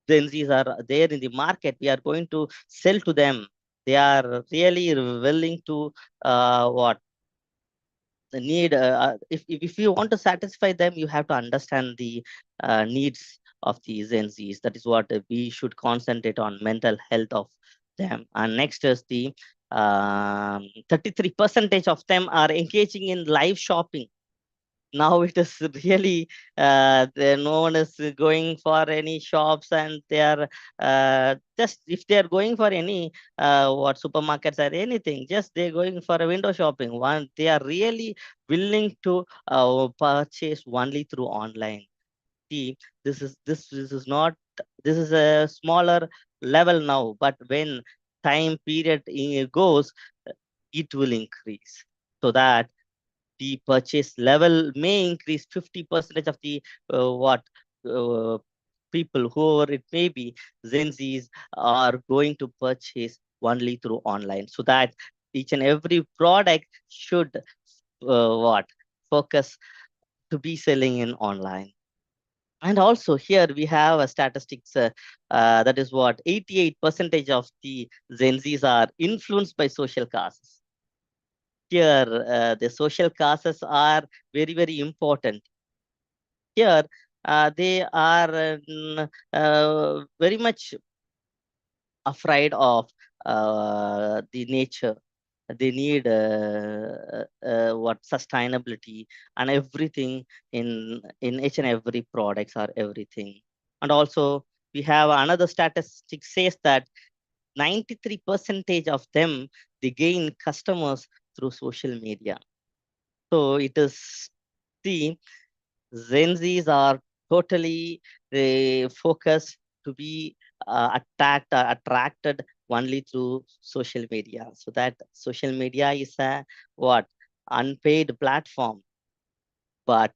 Gen Zs are there in the market. We are going to sell to them. They are really willing to what the need. If you want to satisfy them, you have to understand the needs of the Gen Zs. That is what we should concentrate on, mental health of them. And next is the 33% of them are engaging in live shopping. Now it is really no one is going for any shops, and they are just, if they are going for any what supermarkets or anything, just they're going for a window shopping. One, they are really willing to purchase only through online. See, this is not, this is a smaller level now, but when time period goes, it will increase, so that the purchase level may increase. 50% of the what uh, people, whoever it may be, Gen Zs, are going to purchase only through online, so that each and every product should what focus to be selling in online. And also here we have a statistics that is what 88% of the Gen Zs are influenced by social causes. Here, the social causes are very, very important. Here, they are very much afraid of the nature. They need what sustainability and everything in each and every products or everything. And also, we have another statistic says that 93% of them, they gain customers through social media. So it is, see, Gen Zs are totally focused to be attracted only through social media. So that social media is a what unpaid platform, but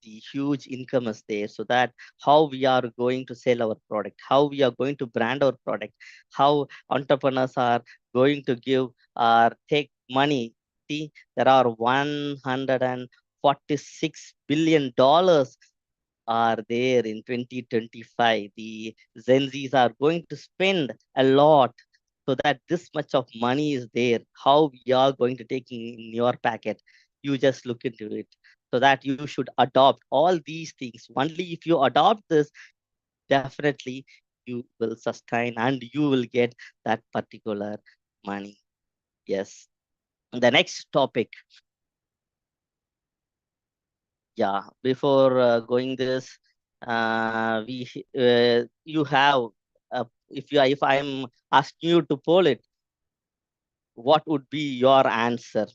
the huge income is there. So that how we are going to sell our product, how we are going to brand our product, how entrepreneurs are going to give or take money. See, there are $146 billion are there in 2025. The Gen Zs are going to spend a lot, so that this much of money is there. How we are going to take in your packet? You just look into it. So that you should adopt all these things. Only if you adopt this, definitely you will sustain and you will get that particular money. Yes. The next topic. Yeah, before going this, we you have if I'm asking you to poll it, what would be your answer?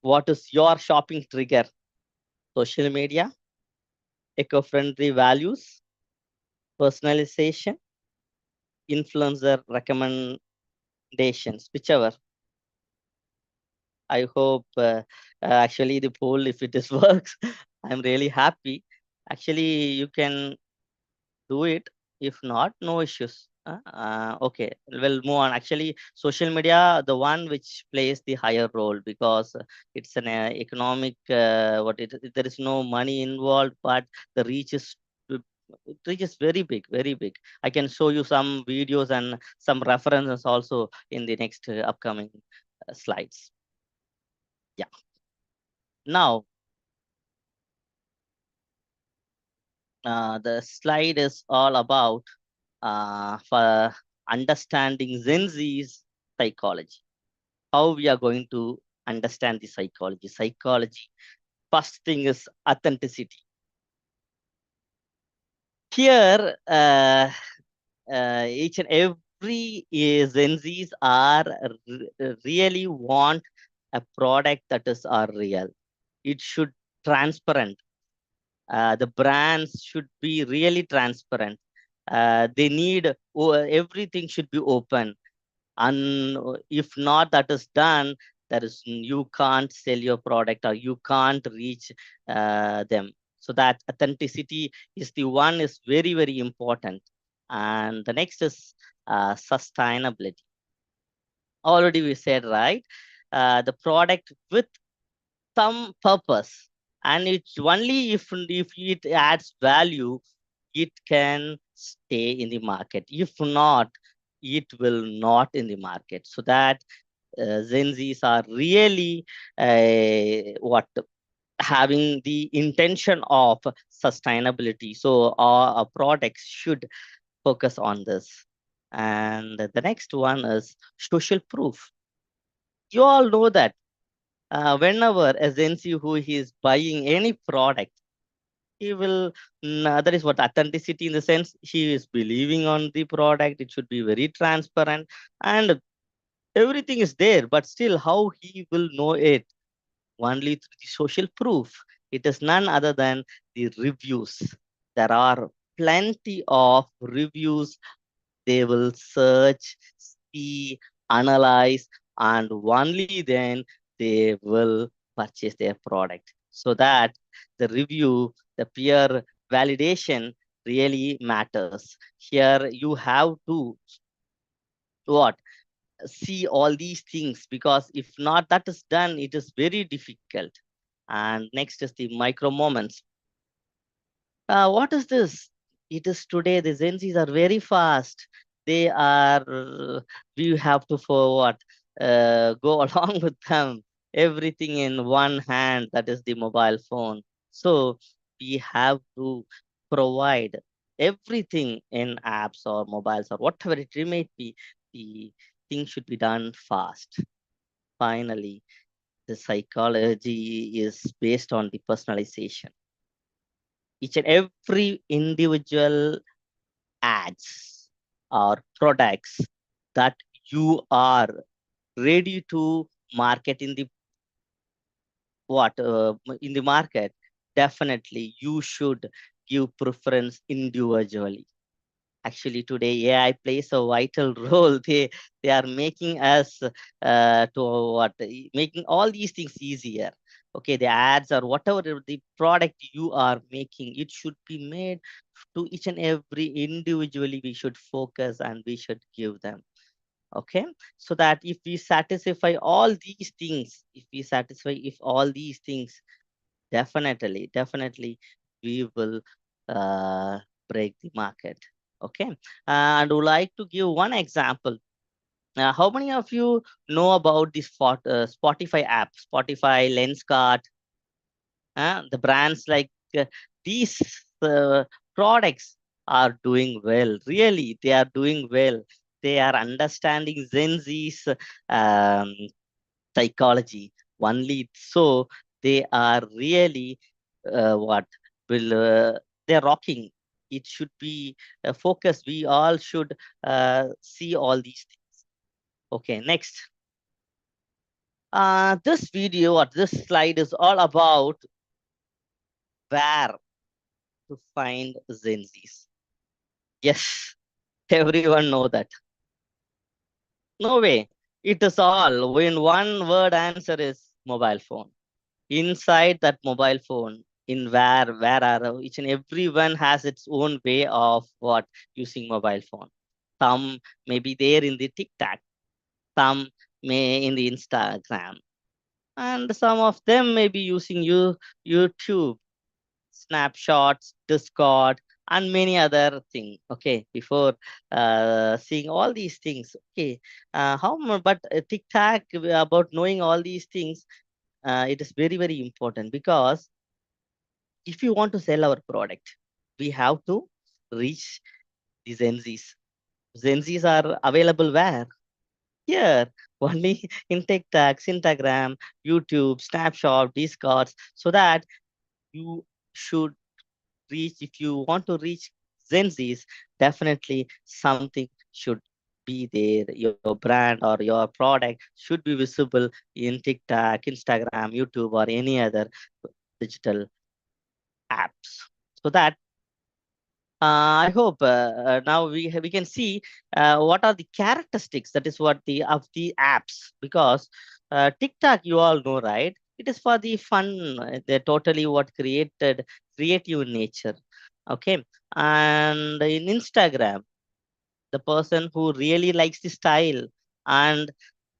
What is your shopping trigger? Social media, eco-friendly values, personalization, influencer recommendations, whichever. I hope actually the poll, if it is works, I'm really happy. Actually, you can do it. If not, no issues. Okay, we'll move on. Actually, social media, the one which plays the higher role, because it's an economic, there is no money involved, but the uh, reach is very big, very big. I can show you some videos and some references also in the next upcoming slides. Yeah. Now, the slide is all about for understanding Gen Z's psychology. How we are going to understand the psychology. Psychology, first thing is authenticity. Here, each and every Gen Zs are really want a product that is real. It should transparent. The brands should be really transparent. They need everything should be open, and if not that is done, there is you can't sell your product or you can't reach them. So that authenticity is the one is very important. And the next is sustainability. Already we said, right? The product with some purpose, and it's only if it adds value, it can stay in the market. If not, it will not in the market. So that Gen Zs are really what having the intention of sustainability. So our products should focus on this. And the next one is social proof. You all know that whenever a Gen Z who is buying any product, he will, that is what authenticity in the sense he is believing on the product. It should be very transparent and everything is there, but still how he will know it? Only through the social proof. It is none other than the reviews. There are plenty of reviews. They will search, see, analyze, and only then they will purchase their product. So that the review, the peer validation really matters. Here you have to what? See all these things, because if not that is done, it is very difficult. And next is the micro moments. What is this? It is today the Gen Zs are very fast. They are, we have to forward, go along with them. Everything in one hand, that is the mobile phone. So we have to provide everything in apps or mobiles or whatever it may be. The thing should be done fast. Finally, the psychology is based on the personalization. Each and every individual ads or products that you are ready to market in the in the market, definitely you should give preference individually. Actually today AI plays a vital role. They are making us to what making all these things easier. Okay, the ads or whatever the product you are making, it should be made to each and every individually. We should focus and we should give them. Okay, so that if we satisfy all these things, if all these things, definitely we will uh, break the market. Okay, and would like to give one example. How many of you know about this Spotify app, Spotify, Lenscard? The brands like these products are doing well. Really, they are doing well. They are understanding Gen Z's um, psychology. Only so they are really what will they're rocking. It should be focused. We all should see all these things. Okay, next. This video or this slide is all about where to find Gen Zs. Yes, everyone know that. No way. It is all in one word answer is mobile phone. Inside that mobile phone, in where are each and everyone has its own way of what using mobile phone. Some may be there in the TikTok, some may in the Instagram, and some of them may be using YouTube, snapshots, Discord, and many other things. Okay, before seeing all these things. Okay, but TikTok about knowing all these things. it is very, very important because if you want to sell our product, we have to reach the Gen Zs. Gen Zs are available where? Here, only in TikTok, Instagram, YouTube, Snapshot, Discords, so that you should reach, if you want to reach Gen Zs, definitely something should be there. Your brand or your product should be visible in TikTok, Instagram, YouTube, or any other digital apps. So that I hope now we can see what are the characteristics. That is what the of the apps, because TikTok, you all know, right? It is for the fun. They're totally what created creative in nature. Okay, and in Instagram, the person who really likes the style, and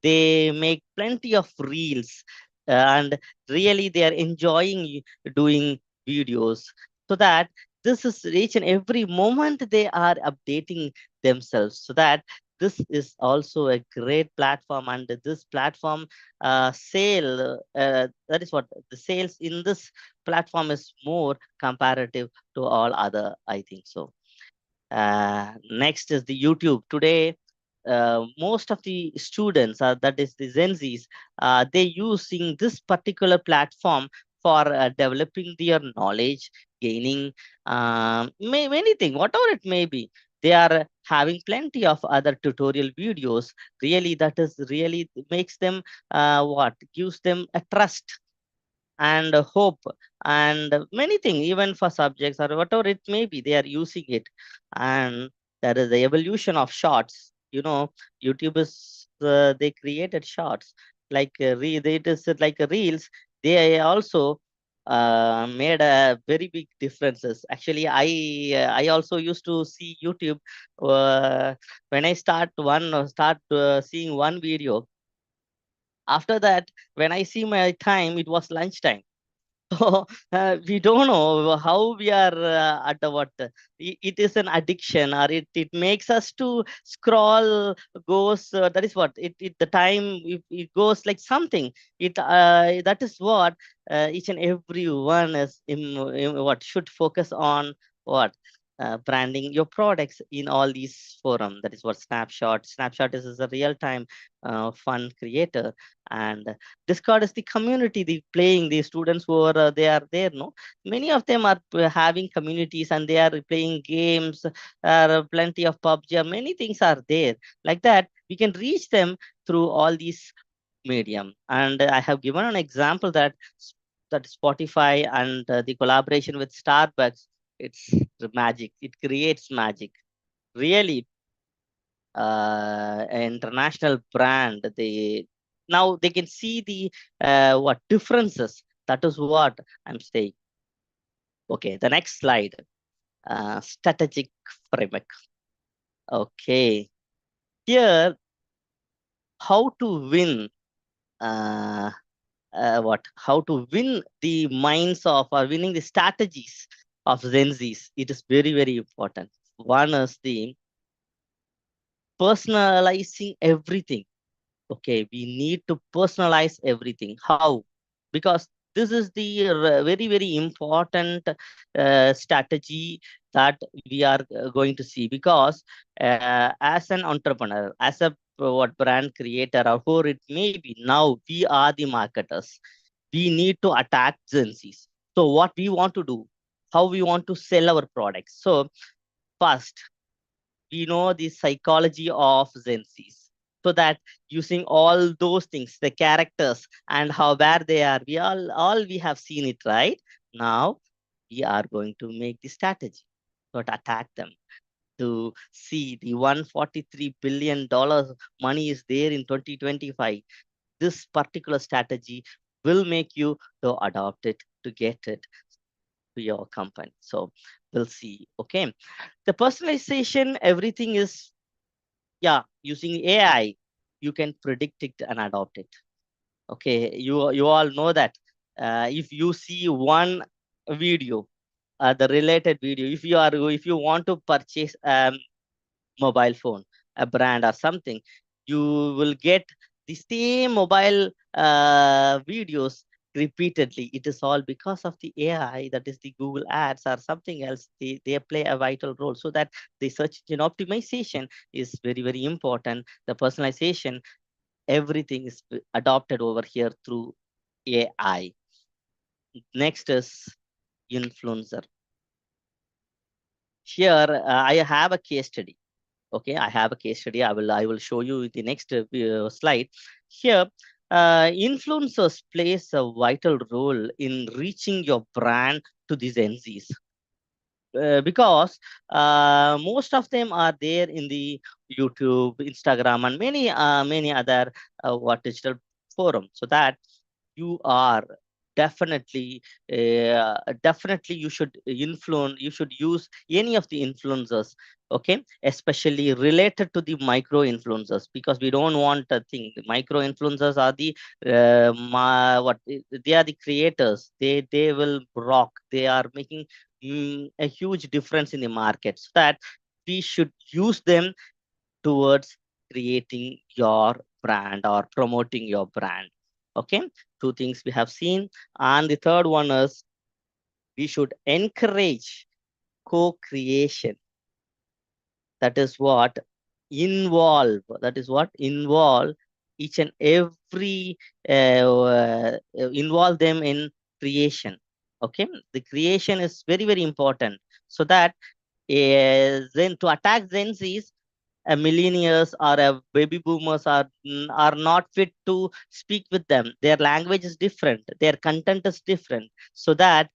they make plenty of reels, and really they are enjoying doing videos, so that this is each and every moment they are updating themselves, so that this is also a great platform. And this platform sale, that is what the sales in this platform is more comparative to all other, I think so. Next is the YouTube. Today, most of the students, that is the Gen Zs, they using this particular platform for developing their knowledge, gaining many things, whatever it may be. They are having plenty of other tutorial videos. Really, that is really makes them what gives them a trust and hope and many things, even for subjects or whatever it may be, they are using it. And there is the evolution of shorts. YouTube is they created shorts like it is like reels. They also made a very big differences. Actually, I also used to see YouTube when I start seeing one video. After that, when I see my time, it was lunchtime. So we don't know how we are at the what. It is an addiction, or it makes us to scroll. Goes that is what the time it goes like something. That is what each and every one is in what should focus on what. Branding your products in all these forum. That is what Snapshot is a real time fun creator. And Discord is the community, the playing, the students who are they are there. No, many of them are having communities and they are playing games. Plenty of PUBG, many things are there. Like that, we can reach them through all these medium. And I have given an example that Spotify and the collaboration with Starbucks. It's the magic. It creates magic. Really, international brand, they now they can see the what differences. That is what I'm saying. Okay, the next slide. Strategic framework. Okay, here, how to win, uh, what how to win the minds of, or winning the strategies of Gen Z's. It is very, very important. One is the personalizing everything. Okay, we need to personalize everything. How? Because this is the very, very important strategy that we are going to see. Because as an entrepreneur, as a what brand creator, or who it may be, now we are the marketers. We need to attack Gen Zs. So what we want to do, how we want to sell our products. So first, we know the psychology of Gen Zs. So that using all those things, the characters and how where they are, we all we have seen it, right? Now we are going to make the strategy, so to attack them, to see the $143 billion money is there in 2025. This particular strategy will make you to adopt it, to get it to your company. So we'll see. Okay. The personalization, everything is, yeah, using AI, you can predict it and adopt it. Okay, you all know that if you see one video, the related video, if you want to purchase mobile phone, a brand or something, you will get the same mobile videos repeatedly. It is all because of the AI, that is the Google ads or something else. They play a vital role, so that the search engine optimization is very, very important. The personalization, everything is adopted over here through AI. Next is influencer. Here, I have a case study. Okay, I have a case study. I will show you the next slide. Here, influencers plays a vital role in reaching your brand to these NZs. Because most of them are there in the YouTube, Instagram, and many other what digital forums. So that you are definitely definitely you should influence, you should use any of the influencers, okay, especially related to the micro influencers, because we don't want a thing. The micro influencers are the they are the creators. They will rock. They are making a huge difference in the market, so that we should use them towards creating your brand or promoting your brand. Okay, two things we have seen. And the third one is we should encourage co-creation. That is what involve each and every involve them in creation. Okay, the creation is very, very important, so that then to attack Gen Z's, a millennials or a baby boomers are not fit to speak with them. Their language is different, their content is different, so that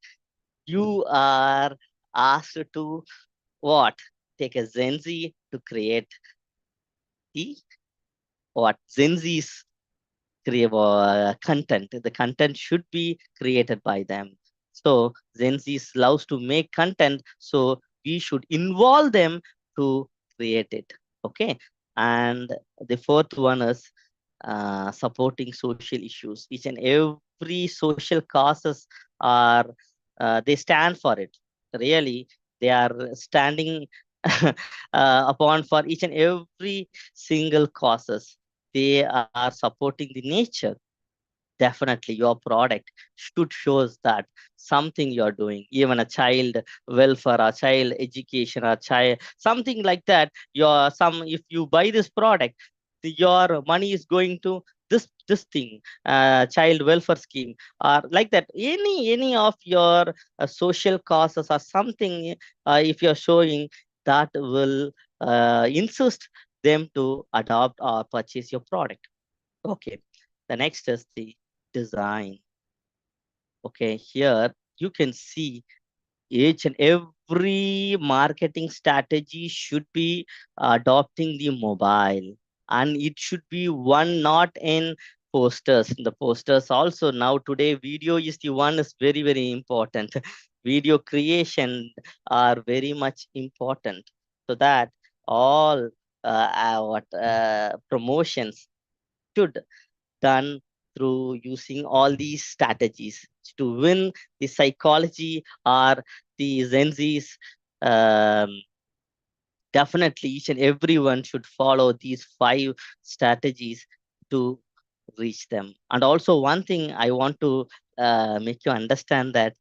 you are asked to what, take a Gen Z to create the what Gen Z's create content. The content should be created by them. So Gen Z loves to make content, so we should involve them to create it. Okay. And the fourth one is supporting social issues. Each and every social causes are they stand for it. Really, they are standing upon for each and every single causes. They are supporting the nature. Definitely your product should shows that something you're doing, even a child welfare, a child education, a child something like that. Your some if you buy this product, your money is going to this thing, child welfare scheme, or like that. Any of your social causes or something, if you're showing, that will insist them to adopt or purchase your product. Okay, the next is the design. Okay, here you can see each and every marketing strategy should be adopting the mobile, and it should be one not in posters. The posters also now today video is the one is very, very important. Video creation are very much important, so that all what promotions should done through using all these strategies to win the psychology or the Gen Z's. Um, Definitely, each and everyone should follow these 5 strategies to reach them. And also, one thing I want to make you understand that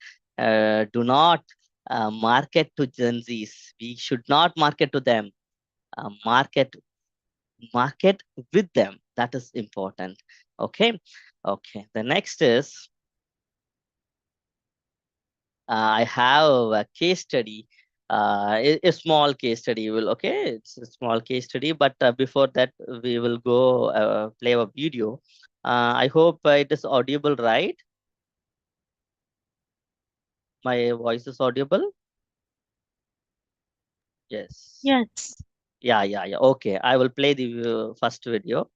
do not market to Gen Zs. We should not market to them. Market with them. That is important. Okay. Okay. The next is I have a case study. A small case study will, okay, it's a small case study, but before that we will go play a video. I hope it is audible, right? My voice is audible. Yes.
Yes.
Yeah. Okay, I will play the first video.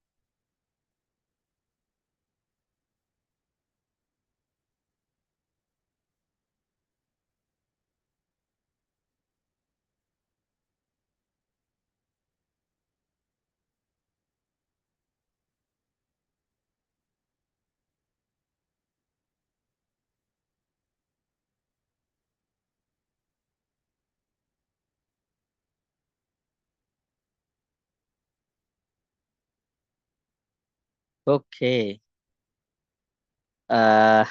Okay. Uh,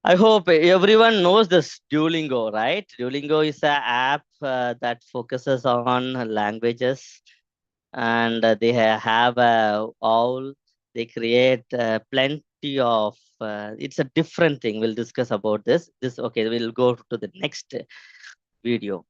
I hope everyone knows this Duolingo, right? Duolingo is an app that focuses on languages, and they have all. They create plenty of. It's a different thing. We'll discuss about this. This okay. We'll go to the next video.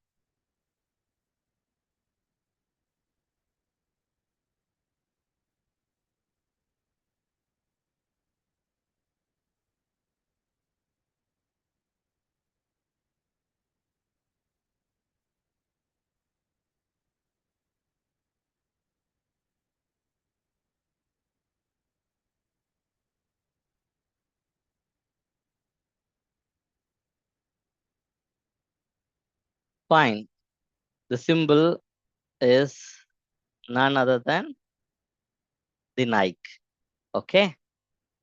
Fine. The symbol is none other than the Nike. Okay.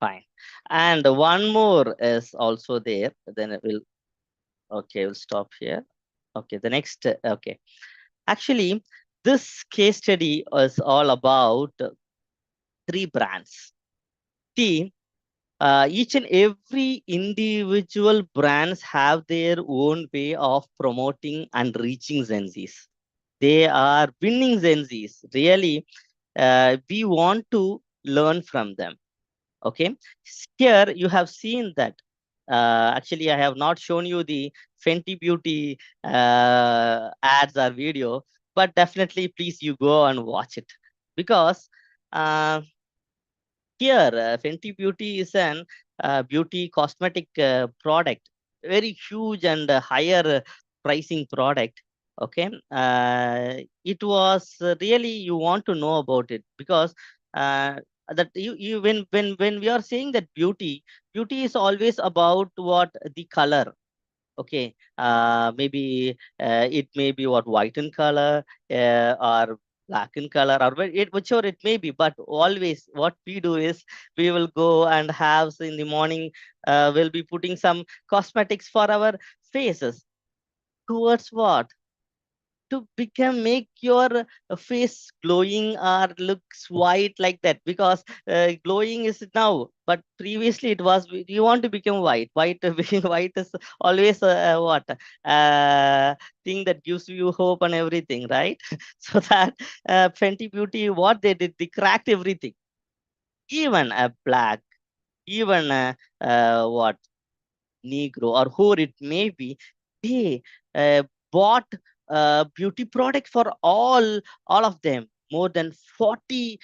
Fine. And one more is also there. Then it will. Okay, we'll stop here. Okay, the next. Okay. Actually, this case study is all about three brands. See, each and every individual brands have their own way of promoting and reaching Gen Zs. They are winning Gen Zs. Really, we want to learn from them. Okay, here you have seen that. Actually, I have not shown you the Fenty Beauty ads or video, but definitely, please you go and watch it because uh, here Fenty Beauty is an beauty cosmetic product, very huge and higher pricing product. Okay, it was really you want to know about it because uh, that you when we are saying that beauty is always about what the color. Okay, maybe it may be what white in color or black in color or whichever it may be. But always what we do is we will go and have in the morning, we'll be putting some cosmetics for our faces. Towards what? To become make your face glowing or looks white like that because glowing is now, but previously it was you want to become white. Being white is always what thing that gives you hope and everything, right? So that Fenty Beauty, what they did, they cracked everything, even a black, even what Negro or who it may be, they bought beauty product for all of them, more than 40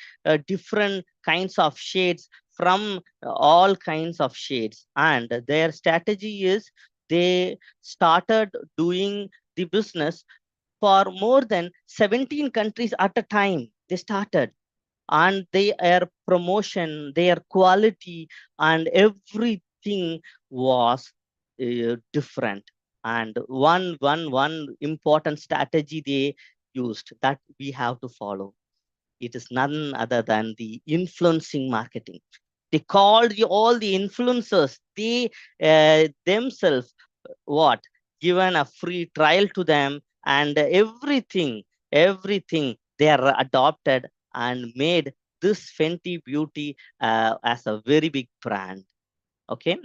different kinds of shades from all kinds of shades. And their strategy is they started doing the business for more than 17 countries at a time. They started and their promotion, their quality, and everything was different. And one important strategy they used that we have to follow. It is none other than the influencing marketing. They called all the influencers. They themselves what given a free trial to them, and everything they are adopted and made this Fenty Beauty as a very big brand. Okay,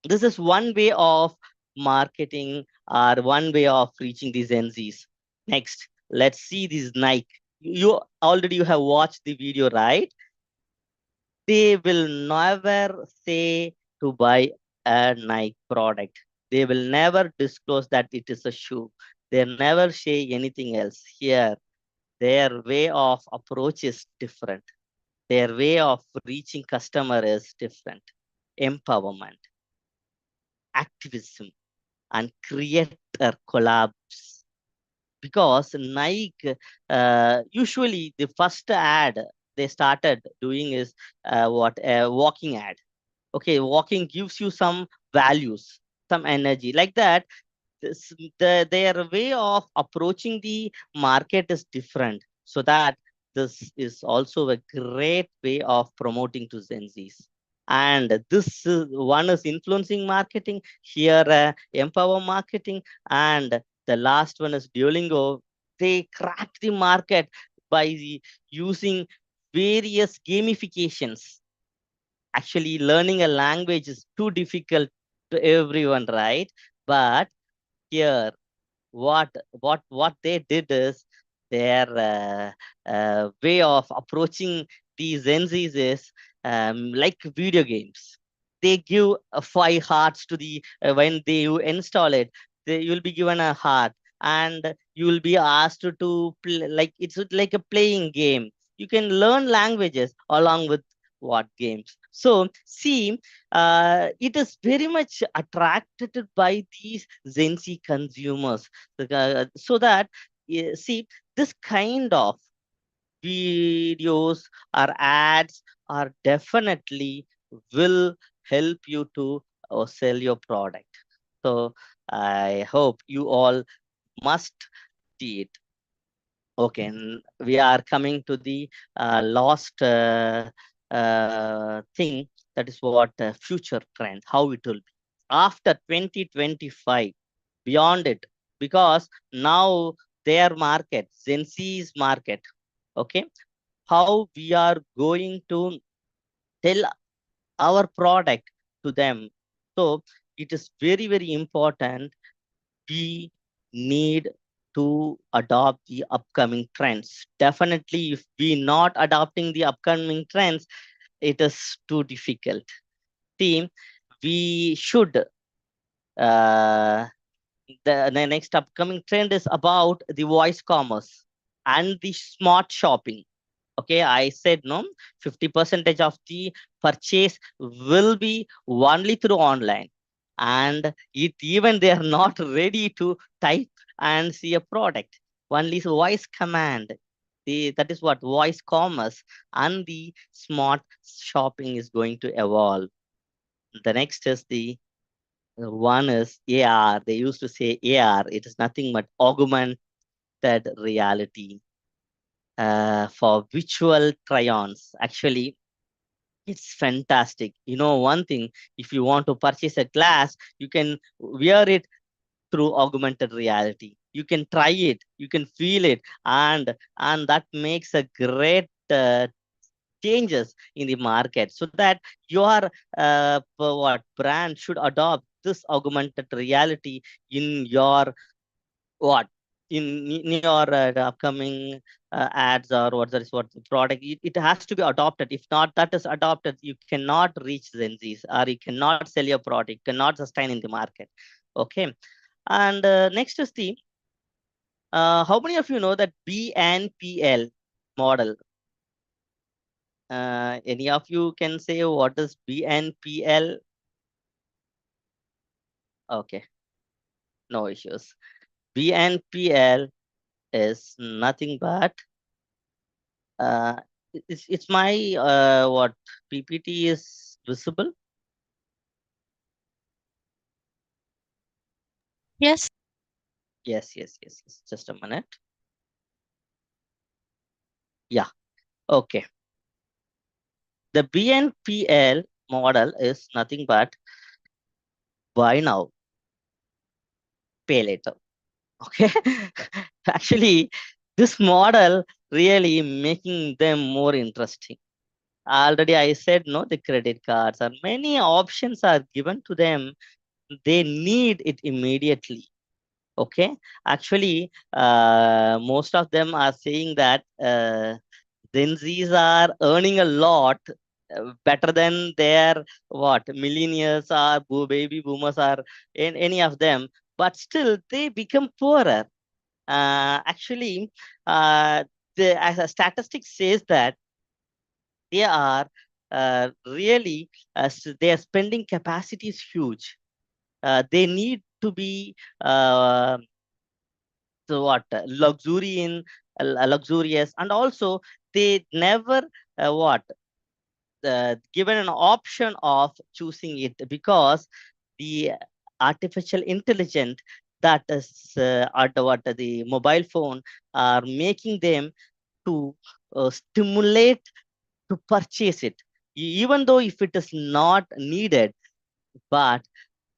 this is one way of marketing or one way of reaching these NZs. Next, let's see this Nike. You already you have watched the video, right? They will never say to buy a Nike product. They will never disclose that it is a shoe. They never say anything else. Here, their way of approach is different. Their way of reaching customer is different. Empowerment, activism, and creator collabs. Because Nike, usually the first ad they started doing is what a walking ad. Okay, walking gives you some values, some energy like that. Their way of approaching the market is different, so that this is also a great way of promoting to Gen Zs. And this is, one is influencing marketing, here empower marketing, and the last one is Duolingo. They crack the market by using various gamifications. Actually, learning a language is too difficult to everyone, right? But here, what they did is their way of approaching these Gen Zs is like video games. They give 5 hearts to the when they you install it, you will be given a heart, and you will be asked to play, like it's like a playing game. You can learn languages along with what games. So see, it is very much attracted by these Gen Z consumers, so that see, this kind of videos or ads are definitely will help you to sell your product. So I hope you all must see it. Okay, and we are coming to the last thing, that is what future trend, how it will be after 2025, beyond it, because now their market, Gen Z's market, okay, how we are going to tell our product to them. So it is very, very important we need to adopt the upcoming trends. Definitely, if we not adopting the upcoming trends, it is too difficult. See, we should the next upcoming trend is about the voice commerce and the smart shopping. Okay, I said no, 50% of the purchase will be only through online, and it even they are not ready to type and see a product, only voice command. That is what voice commerce and the smart shopping is going to evolve. The next is the one is AR. They used to say AR. It is nothing but augmented reality for virtual try-ons. Actually, it's fantastic. You know, one thing, if you want to purchase a glass, you can wear it through augmented reality. You can try it, you can feel it, and that makes a great changes in the market, so that your what brand should adopt this augmented reality in your what in your upcoming ads, or what that is what the product, it has to be adopted. If not that is adopted, you cannot reach Gen Zs, or you cannot sell your product, cannot sustain in the market. Okay, and next is the how many of you know that BNPL model? Any of you can say what is BNPL? Okay, no issues. BNPL is nothing but it's my what PPT is visible.
Yes.
Yes. Just a minute. Yeah. Okay. The BNPL model is nothing but buy now, pay later. Okay. Actually, this model really making them more interesting. Already I said no, the credit cards or many options are given to them. They need it immediately. Okay, actually, most of them are saying that Gen Zs are earning a lot better than their what millennials or baby boomers are in any of them, but still they become poorer. Actually, uh, as a statistic says that they are really their spending capacity is huge. They need to be so what luxury in luxurious, and also they never what given an option of choosing it, because the artificial intelligence that is at what the mobile phone are making them to stimulate to purchase it, even though if it is not needed. But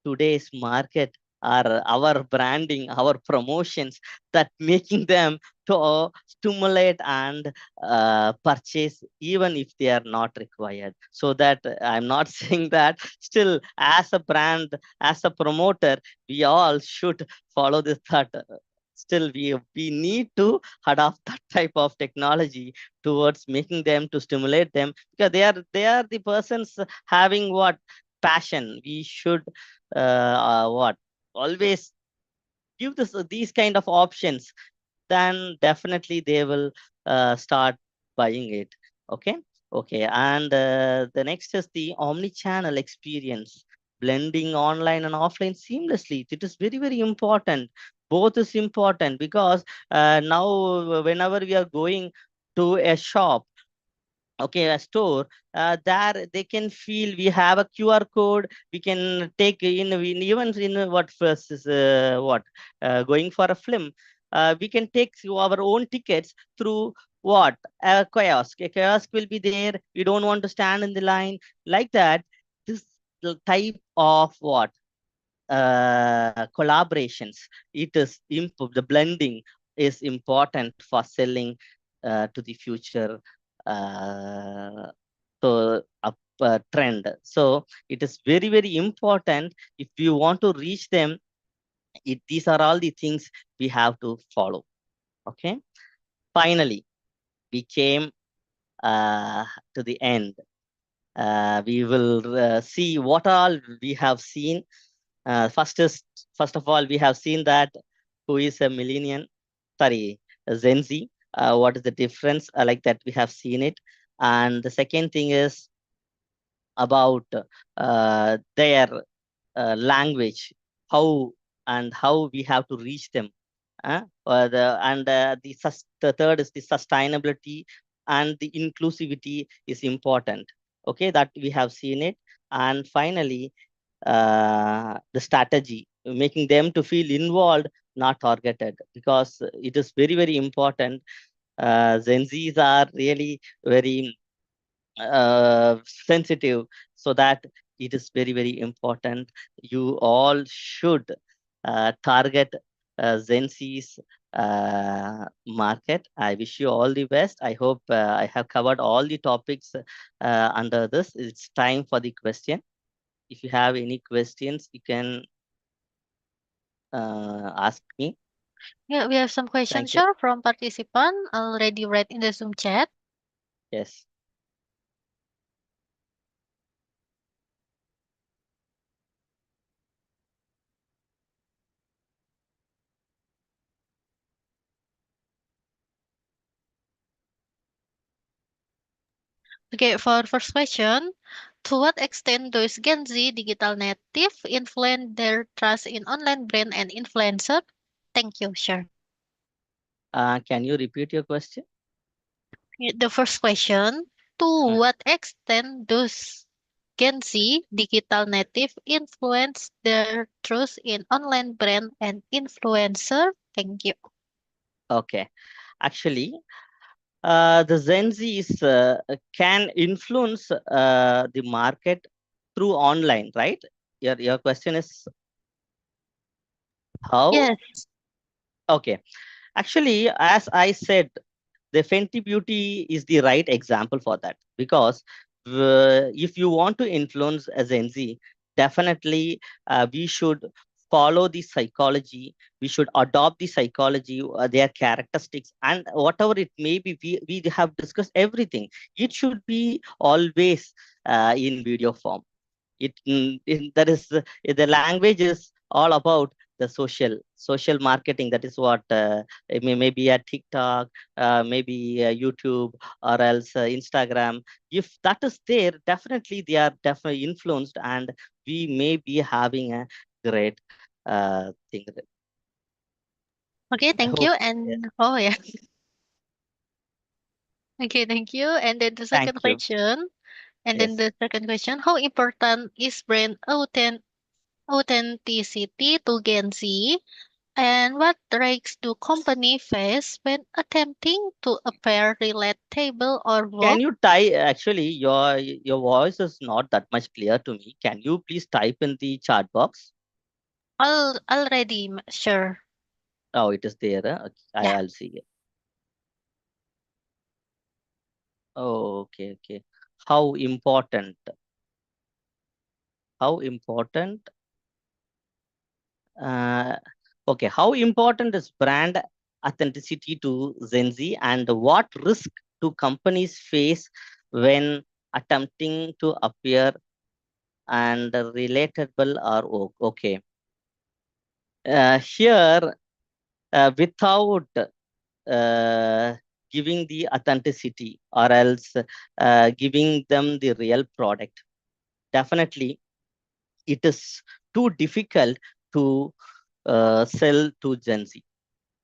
today's market our branding, our promotions, that making them to stimulate and purchase even if they are not required. So that I'm not saying that, still as a brand, as a promoter, we all should follow this thought. Still we need to adopt that type of technology towards making them, to stimulate them, because they are the persons having what passion. We should what always give these kind of options, then definitely they will start buying it. Okay. Okay. And the next is the omni-channel experience, blending online and offline seamlessly. It is very, very important. Both is important, because now whenever we are going to a shop, okay, a store, there they can feel we have a QR code. We can take even in what first is what going for a film. We can take our own tickets through what a kiosk. A kiosk will be there. We don't want to stand in the line like that. This the type of what collaborations, it is the blending is important for selling to the future uh, so up trend. So it is very, very important. If you want to reach them, these are all the things we have to follow. Okay. Finally, we came uh, to the end. We will see what all we have seen. First of all, we have seen that who is a millennial, sorry, a Gen Z. What is the difference? Like that, we have seen it. And the second thing is about their language, how how we have to reach them. The third is the sustainability and the inclusivity is important. Okay, that we have seen it. And finally, the strategy, making them to feel involved, not targeted, because it is very, very important. Gen Zs are really very sensitive, so that it is very, very important. You all should target Gen Z's market. I wish you all the best. I hope I have covered all the topics under this. It's time for the question. If you have any questions, you can ask me.
Yeah, we have some questions,
Thank you.
sure, from participant already read in the Zoom chat.
Yes.
Okay, for first question, to what extent does Gen Z digital native influence their trust in online brand and influencer? Thank you, sure.
Can you repeat your question?
The first question, to what extent does Gen Z digital native influence their trust in online brand and influencer? Thank you.
Okay. Actually, the Gen Zs can influence the market through online, right? Your question is how?
Yes.
Okay. Actually, as I said, the Fenty Beauty is the right example for that, because if you want to influence a Gen Z, definitely we should follow the psychology. We should adopt the psychology, their characteristics, and whatever it may be. We have discussed everything. It should be always in video form. That is the language is all about the social marketing. That is what maybe a TikTok, maybe YouTube, or else Instagram. If that is there, definitely they are definitely influenced, and we may be having a great thing.
Okay,
I
thank you.
hope. Yes.
And oh yeah. Okay, thank you. And then the
Thank
second
you.
question. And then
Yes.
the second question, how important is brand authenticity to Gen Z? And what risks do company face when attempting to appear relatable or
Can
woke?
you type? Actually, your voice is not that much clear to me. Can you please type in the chat box?
Already, sure.
Oh, it is there. Okay,
Yeah.
I'll see it. Oh, okay, okay. How important? How important? Uh, okay, how important is brand authenticity to Gen Z, and what risk do companies face when attempting to appear and relatable or okay? Here, without giving the authenticity or else giving them the real product, definitely it is too difficult to sell to Gen Z,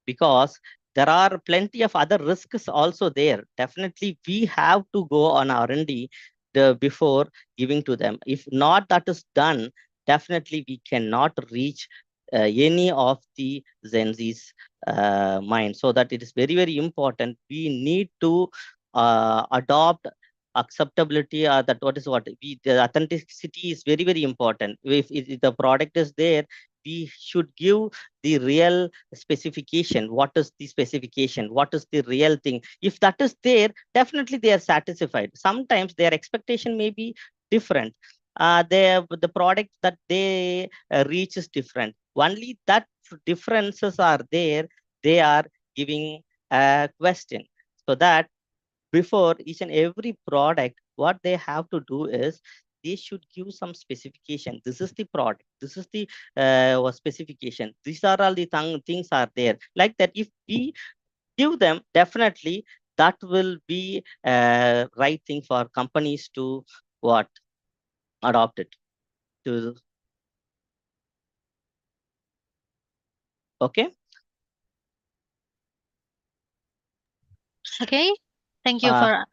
because there are plenty of other risks also there. Definitely, we have to go on R&D before giving to them. If not that is done, definitely we cannot reach any of the Gen Z's mind. So that it is very, very important. We need to adopt acceptability, that what is what we the authenticity is very, very important. If the product is there, we should give the real specification. What is the specification? What is the real thing? If that is there, definitely they are satisfied. Sometimes their expectation may be different. The product that they reach is different. Only that differences are there, they are giving a question. So that before each and every product, what they have to do is they should give some specification. This is the product, this is the specification, these are all the things are there. Like that, if we give them, definitely that will be a right thing for companies to what adopt it to. Okay.
Okay. Thank you
uh
for.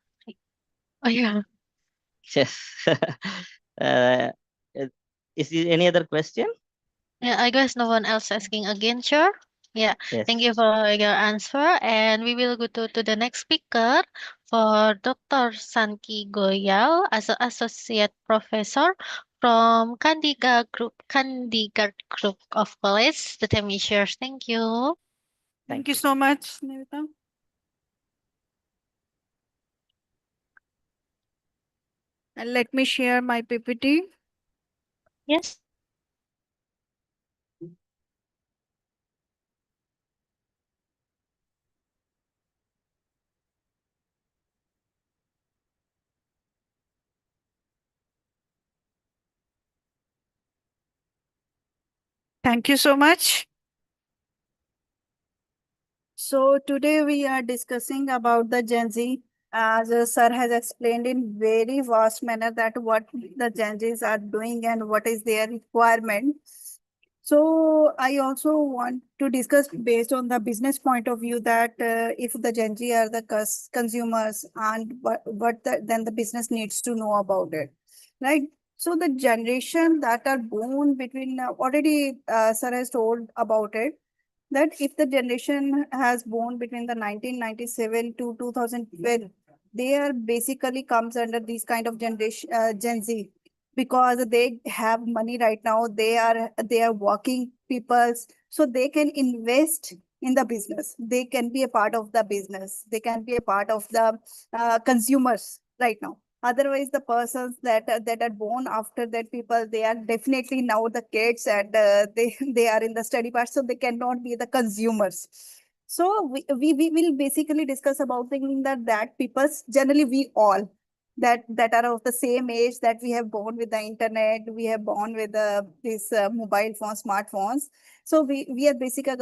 Oh, yeah.
yes. uh, is there any other question?
Yeah, I guess no one else asking again, sure. Yeah, thank
Yes.
you for your answer. And we will go to the next speaker for Dr. Sanky Goyal as an associate professor from Chandigarh Group of College. The time is yours. Thank you.
Thank
Thank
you
you.
so much, Nivita. And let me share my PPT.
Yes.
Thank you so much. So today we are discussing about the Gen Z, as sir has explained in very vast manner that what the Gen Zs are doing and what is their requirement. So I also want to discuss based on the business point of view that if the Gen Z are the consumers and then the business needs to know about it, right? So the generation that are born between already sir has told about it, that if the generation has born between the 1997 to 2012, they are basically comes under these kind of generation Gen Z, because they have money right now. They are working peoples, so they can invest in the business. They can be a part of the business. They can be a part of the consumers right now. Otherwise, the persons that are born after that people, they are definitely now the kids, and they are in the study part, so they cannot be the consumers. So we will basically discuss about thinking that people's generally we all that are of the same age, that we have born with the internet, we have born with these mobile phones, smartphones. So we are basically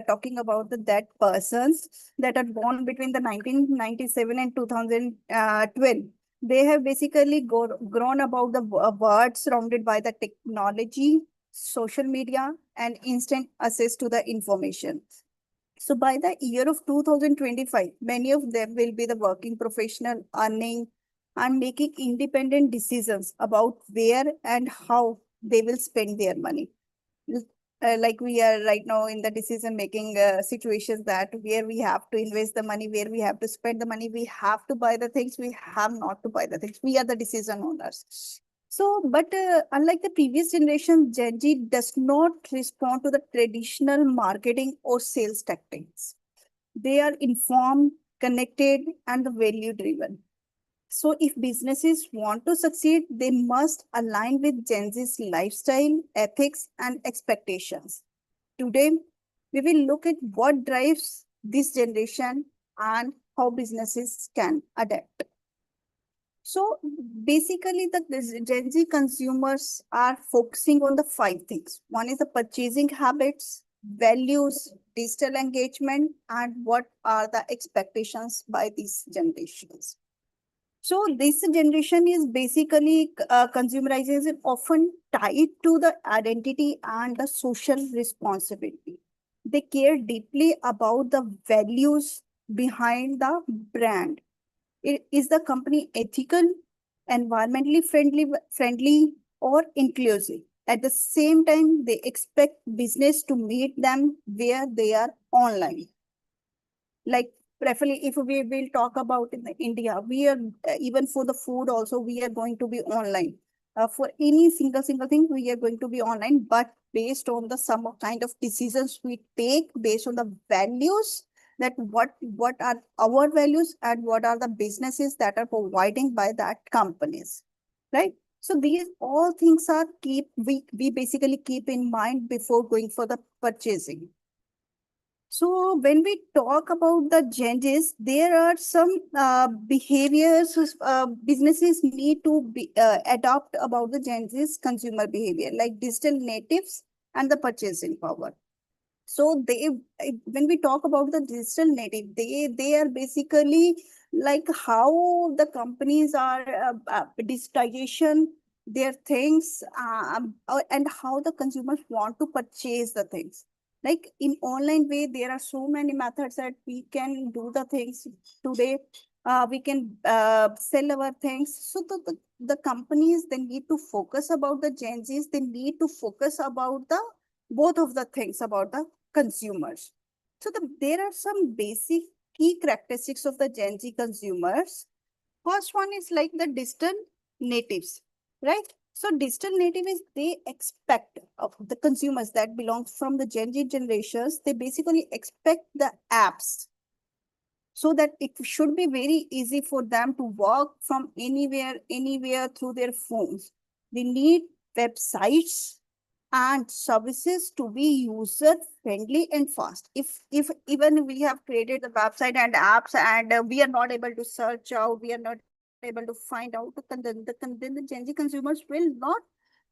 talking about that persons that are born between the 1997 and 2012. They have basically grown about the world surrounded by the technology, social media, and instant access to the information. So by the year of 2025, many of them will be the working professional, earning and making independent decisions about where and how they will spend their money. Like we are right now in the decision making situations, that where we have to invest the money, where we have to spend the money, we have to buy the things, we have not to buy the things. We are the decision owners. So, but unlike the previous generation, Gen Z does not respond to the traditional marketing or sales tactics. They are informed, connected, and value driven. So, if businesses want to succeed, they must align with Gen Z's lifestyle, ethics, and expectations. Today, we will look at what drives this generation and how businesses can adapt. So basically, the Gen Z consumers are focusing on the five things. One is the purchasing habits, values, digital engagement, and what are the expectations by these generations. So this generation is basically consumerization often tied to the identity and the social responsibility. They care deeply about the values behind the brand. Is the company ethical, environmentally friendly, or inclusive? At the same time, they expect business to meet them where they are online. Like preferably, if we will talk about in the India, we are even for the food also we are going to be online. For any single thing, we are going to be online, but based on the some kind of decisions we take based on the values that what are our values and what are the businesses that are providing by that companies, right? So these all things are we basically keep in mind before going for the purchasing. So when we talk about the changes, there are some behaviors businesses need to be adopt about the changes consumer behavior, like digital natives and the purchasing power. So when we talk about the digital native, they are basically like how the companies are digitization their things and how the consumers want to purchase the things. Like in online way, there are so many methods that we can do the things today. We can sell our things. So the companies, they need to focus about the Gen Zs. They need to focus about the both of the things about the consumers. So there are some basic key characteristics of the Gen Z consumers. First one is like the digital natives, right? So digital native is they expect of the consumers that belongs from the Gen Z generations, they basically expect the apps so that it should be very easy for them to work from anywhere through their phones. They need websites and services to be user friendly and fast. If even we have created the website and apps and we are not able to search out, we are not able to find out, then the Gen Z consumers will not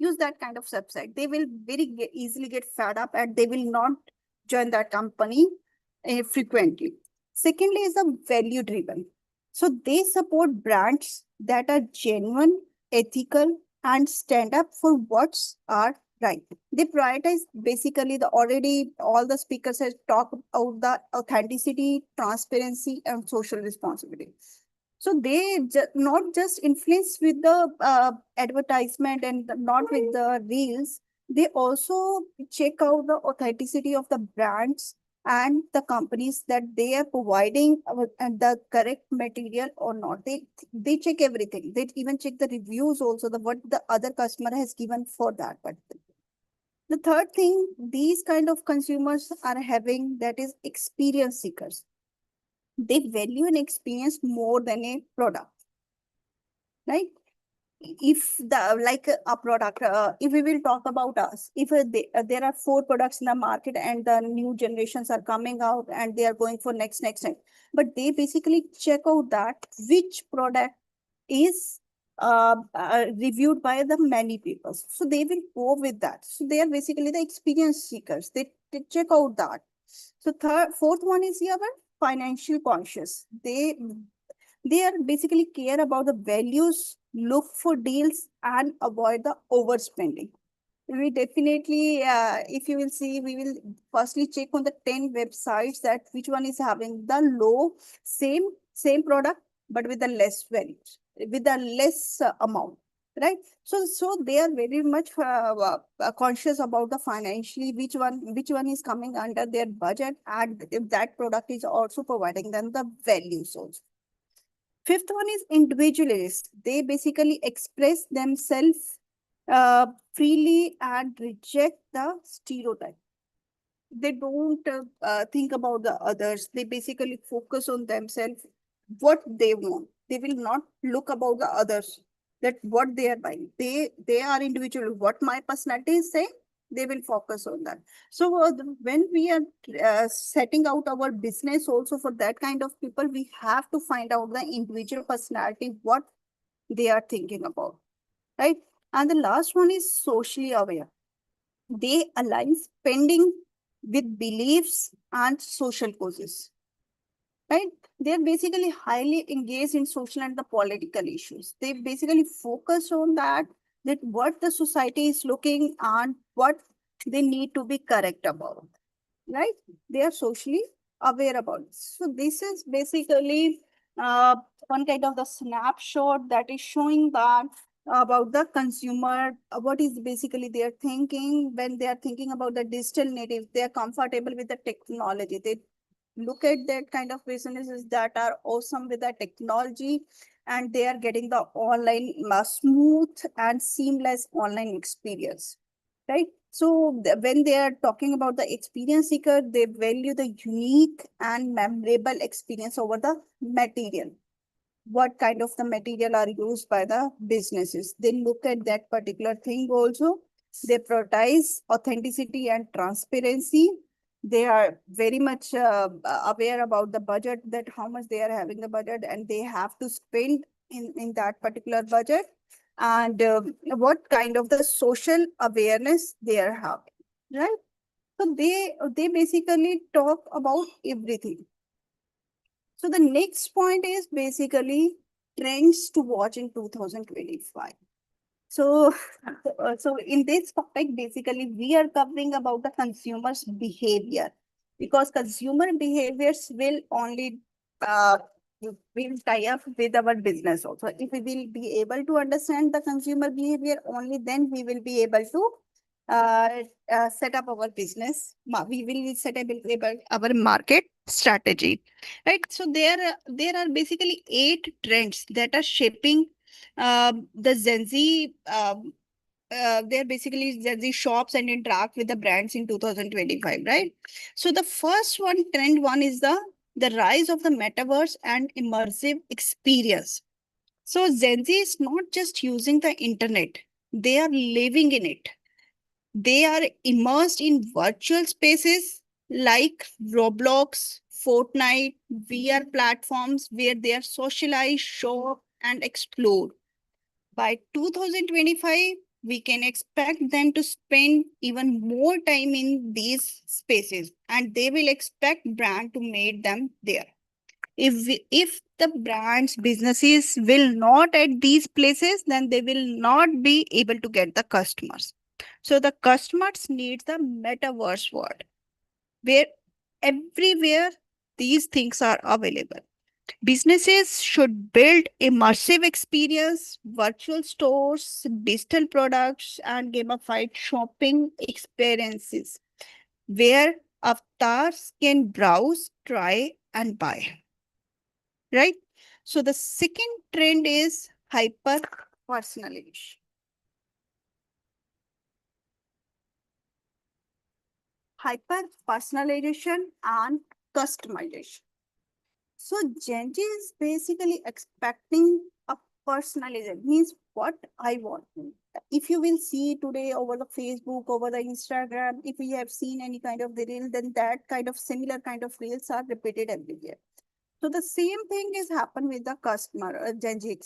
use that kind of website. They will easily get fed up and they will not join that company frequently. Secondly is the value driven. So they support brands that are genuine, ethical, and stand up for what's are right. They prioritize basically the already all the speakers have talked about the authenticity, transparency, and social responsibility. So they not just influence with the advertisement and not with the reels. They also check out the authenticity of the brands and the companies that they are providing and the correct material or not. They check everything. They even check the reviews also, the what the other customer has given for that. But the third thing these kind of consumers are having, that is experience seekers. They value an experience more than a product, right? If the like a product, if we will talk about us, if there are 4 products in the market and the new generations are coming out and they are going for next, but they basically check out that which product is reviewed by the many people, so they will go with that. So they are basically the experience seekers. They check out that. So fourth one is your financial conscious. They are basically care about the values, look for deals, and avoid the overspending. We definitely, if you will see, we will firstly check on the 10 websites that which one is having the low, same product, but with the less values, with the less amount, right? So they are very much conscious about the financially, which one is coming under their budget, and if that product is also providing them the values also. Fifth one is individualists. They basically express themselves freely and reject the stereotype. They don't think about the others. They basically focus on themselves, what they want. They will not look about the others, that what they are buying. They are individual. What my personality is saying, they will focus on that. So when we are setting out our business also for that kind of people, we have to find out the individual personality, what they are thinking about, right? And the last one is socially aware. They align spending with beliefs and social causes, right? They're basically highly engaged in social and the political issues. They basically focus on that what the society is looking and what they need to be correct about, right? They are socially aware about it. So this is basically uh, one kind of the snapshot that is showing that about the consumer, what is basically they are thinking when they are thinking about the digital native. They are comfortable with the technology. They look at that kind of businesses that are awesome with the technology, and they are getting the online smooth and seamless online experience, right? So when they are talking about the experience seeker, they value the unique and memorable experience over the material. What kind of the material are used by the businesses? They look at that particular thing also. They prioritize authenticity and transparency. They are very much aware about the budget, that how much they are having the budget and they have to spend in that particular budget, and what kind of the social awareness they are having, right? So they basically talk about everything. So the next point is basically trends to watch in 2025. So, so in this topic, basically, we are covering about the consumer's behavior, because consumer behaviors will only will tie up with our business also. If we will be able to understand the consumer behavior, only then we will be able to set up our business. We will set up our market strategy, right? So there are basically 8 trends that are shaping the Gen Z. They're basically Gen Z shops and interact with the brands in 2025, right? So the first one, trend one, is the rise of the metaverse and immersive experience. So Gen Z is not just using the internet; they are living in it. They are immersed in virtual spaces like Roblox, Fortnite, VR platforms where they are socialized, shop, and explore. By 2025, we can expect them to spend even more time in these spaces, and they will expect brand to meet them there. If the brand's businesses will not at these places, then they will not be able to get the customers. So the customers need the metaverse world where everywhere these things are available. Businesses should build immersive experience, virtual stores, digital products, and gamified shopping experiences where avatars can browse, try, and buy. Right? So the second trend is hyper personalization. Hyper personalization and customization. So Gen Z is basically expecting a personalization, means what I want. If you will see today over the Facebook, over the Instagram, if we have seen any kind of the reel, then that kind of similar kind of reels are repeated everywhere. So the same thing is happened with the customer, Gen Z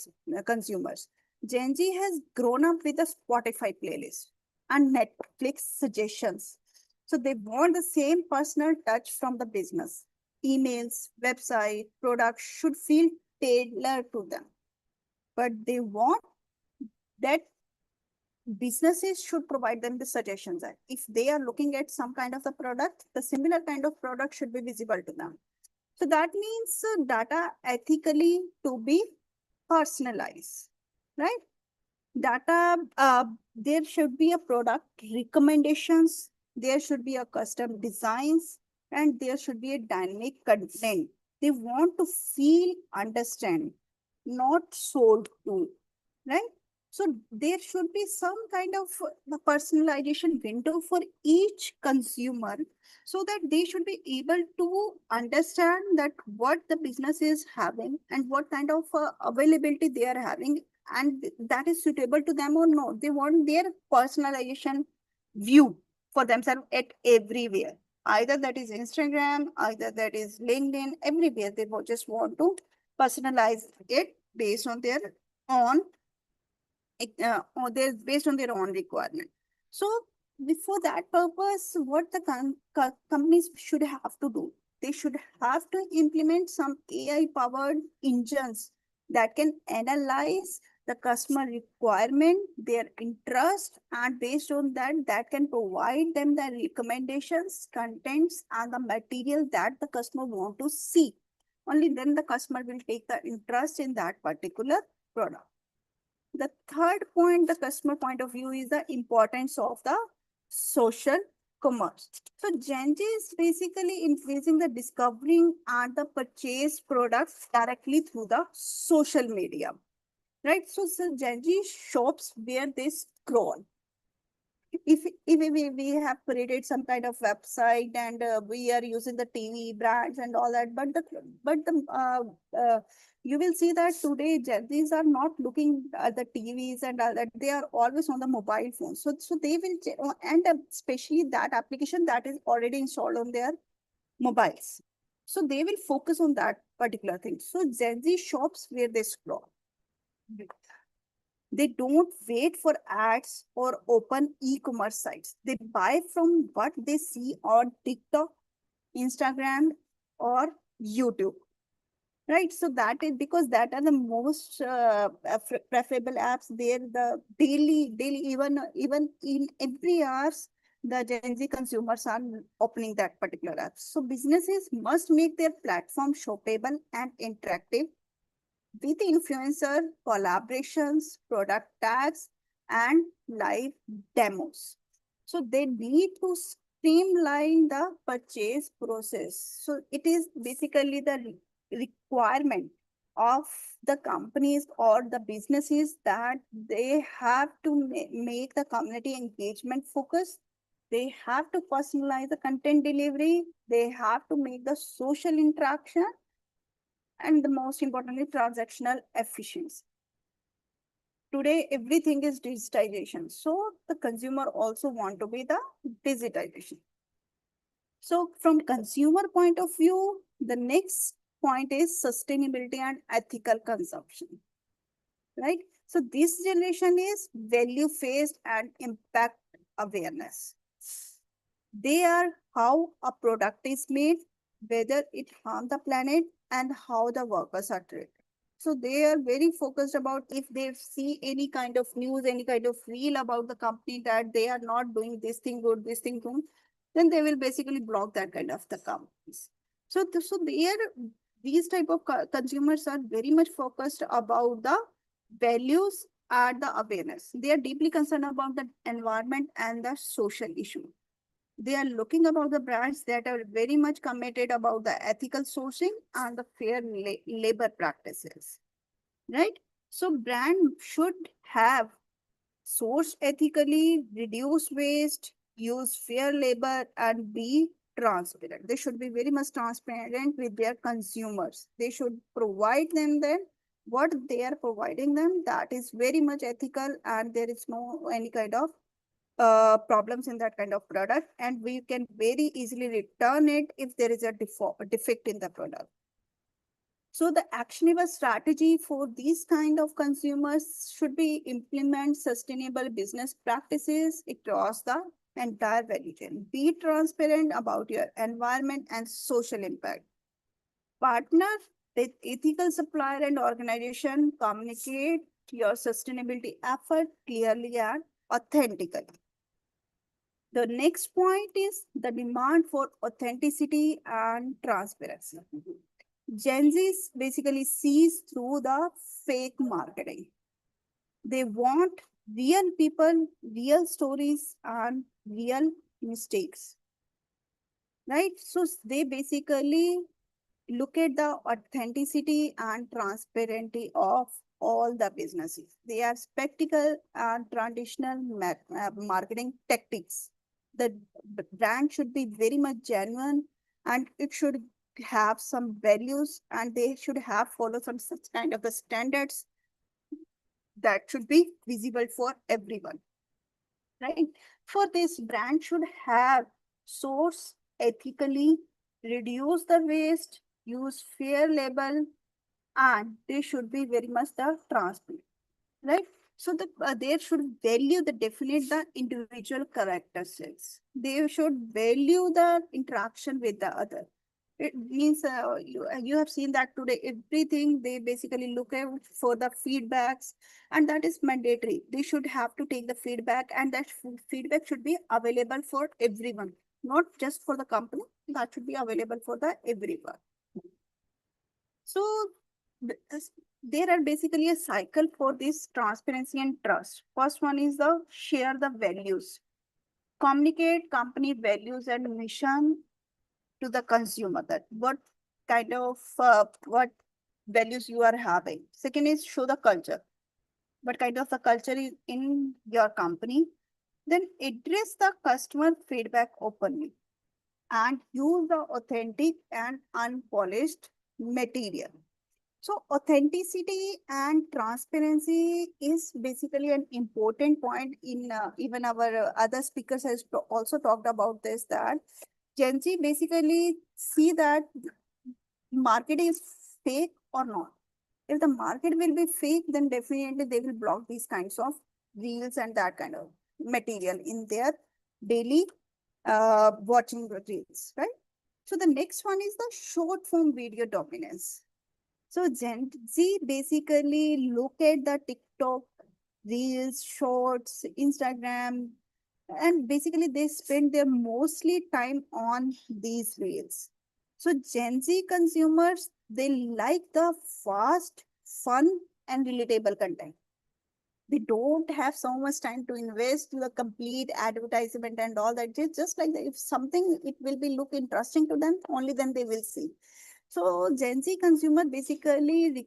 consumers. Gen Z has grown up with a Spotify playlist and Netflix suggestions. So they want the same personal touch from the business. Emails, website, products should feel tailored to them. But they want that businesses should provide them the suggestions. That if they are looking at some kind of a product, the similar kind of product should be visible to them. So that means data ethically to be personalized, right? Data, there should be a product recommendations, there should be a custom designs, and there should be a dynamic content. They want to feel, understand. not sold to, right? So there should be some kind of personalization window for each consumer so that they should be able to understand that what the business is having and what kind of availability they are having, and that is suitable to them or not. They want their personalization view for themselves at everywhere. Either that is Instagram, either that is LinkedIn, everywhere they just want to personalize it based on their own or they're based on their own requirement. So before that purpose, what the companies should have to do, they should have to implement some AI powered engines that can analyze the customer requirement, their interest, and based on that, that can provide them the recommendations, contents, and the material that the customer want to see. Only then the customer will take the interest in that particular product. The third point, the customer point of view, is the importance of the social commerce. So Gen Z is basically increasing the discovering and the purchase products directly through the social media, right? So Gen Z shops where they scroll. If we have created some kind of website and we are using the TV brands and all that, but you will see that today Gen Zs are not looking at the TVs and all that. They are always on the mobile phone. So they will and especially that application that is already installed on their mobiles. So they will focus on that particular thing. So Gen Z shops where they scroll. They don't wait for ads or open e-commerce sites. They buy from what they see on TikTok, Instagram, or YouTube. Right. So that is because that are the most preferable apps there. The daily, even in every hours, the Gen Z consumers are opening that particular app. So businesses must make their platform shoppable and interactive with influencer collaborations, product tags, and live demos. So they need to streamline the purchase process. So it is basically the requirement of the companies or the businesses that they have to make the community engagement focus. They have to personalize the content delivery. They have to make the social interaction, and the most importantly, transactional efficiency. Today, everything is digitization. So the consumer also want to be the digitization. So from consumer point of view, the next point is sustainability and ethical consumption, right? So this generation is value-based and impact awareness. They are how a product is made, whether it harm the planet, and how the workers are treated. So they are very focused about if they see any kind of news, any kind of reel about the company that they are not doing this thing good, this thing good, then they will basically block that kind of the companies. So these type of consumers are very much focused about the values and the awareness. They are deeply concerned about the environment and the social issue. They are looking about the brands that are very much committed about the ethical sourcing and the fair labor practices, right? So brand should have source ethically, reduce waste, use fair labor, and be transparent. They should be very much transparent with their consumers. They should provide them then what they are providing them that is very much ethical, and there is no any kind of problems in that kind of product, and we can very easily return it if there is a defect in the product. So the actionable strategy for these kind of consumers should be implement sustainable business practices across the entire value chain. Be transparent about your environment and social impact. Partner with ethical supplier and organization, communicate your sustainability effort clearly and authentically. The next point is the demand for authenticity and transparency. Gen Z basically sees through the fake marketing. They want real people, real stories, and real mistakes. Right? So they basically look at the authenticity and transparency of all the businesses. They are spectacle and traditional marketing tactics. The brand should be very much genuine, and it should have some values, and they should have follow some such kind of the standards that should be visible for everyone, right? For this, brand should have source ethically, reduce the waste, use fair label, and they should be very much the transparent, right? So they should value the definite the individual characteristics. They should value the interaction with the other. It means you have seen that today everything they basically look out for the feedbacks, and that is mandatory. They should have to take the feedback, and that feedback should be available for everyone, not just for the company. That should be available for the everyone. So there are basically a cycle for this transparency and trust. First one is the share the values. Communicate company values and mission to the consumer, that what kind of what values you are having. Second is show the culture. What kind of the culture is in your company. Then address the customer feedback openly and use the authentic and unpolished material. So authenticity and transparency is basically an important point in even our other speakers has also talked about this, that Gen Z basically see that market is fake or not. If the market will be fake, then definitely they will block these kinds of reels and that kind of material in their daily watching reels, right? So the next one is the short form video dominance. So Gen Z basically look at the TikTok, Reels, Shorts, Instagram, and basically they spend their mostly time on these Reels. So Gen Z consumers, they like the fast, fun, and relatable content. They don't have so much time to invest to the complete advertisement and all that. Just like that, if something it will be look interesting to them, only then they will see. So Gen Z consumer basically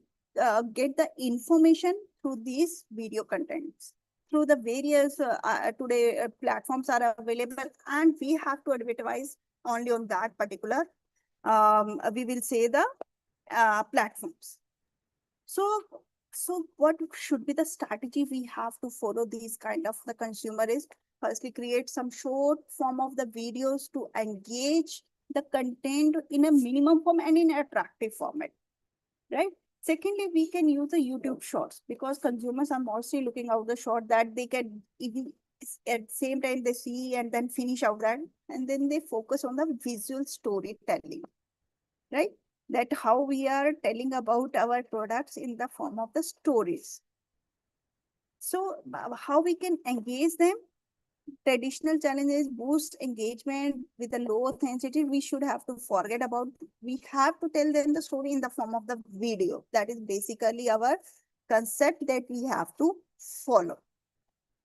get the information through these video contents, through the various today platforms are available, and we have to advertise only on that particular we will say the platforms. So, so what should be the strategy we have to follow these kind of the consumer is firstly create some short form of the videos to engage the content in a minimum form and in attractive format, right? Secondly, we can use the YouTube shorts because consumers are mostly looking out the short that they can even at the same time they see and then finish out that, and then they focus on the visual storytelling, right? That how we are telling about our products in the form of the stories. So how we can engage them? Traditional challenges boost engagement with a low authenticity. We should have to forget about, we have to tell them the story in the form of the video. That is basically our concept that we have to follow.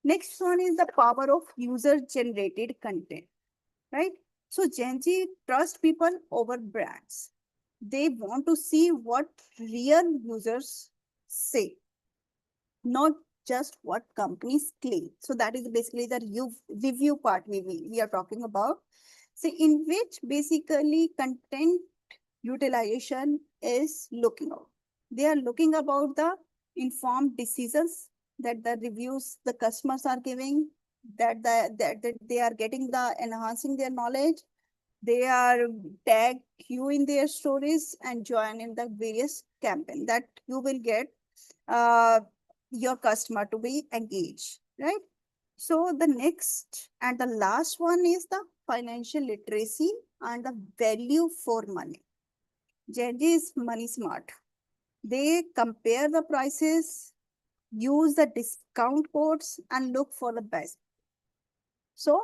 Next one is the power of user generated content, right? So Gen Z trust people over brands. They want to see what real users say, not just what companies claim. So that is basically the review part we are talking about. So in which basically content utilization is looking out. They are looking about the informed decisions that the reviews the customers are giving, that they are getting the enhancing their knowledge. They are tag you in their stories and join in the various campaign that you will get uh, your customer to be engaged, right? So the next and the last one is the financial literacy and the value for money. Gen Z is money smart. They compare the prices, use the discount codes, and look for the best. So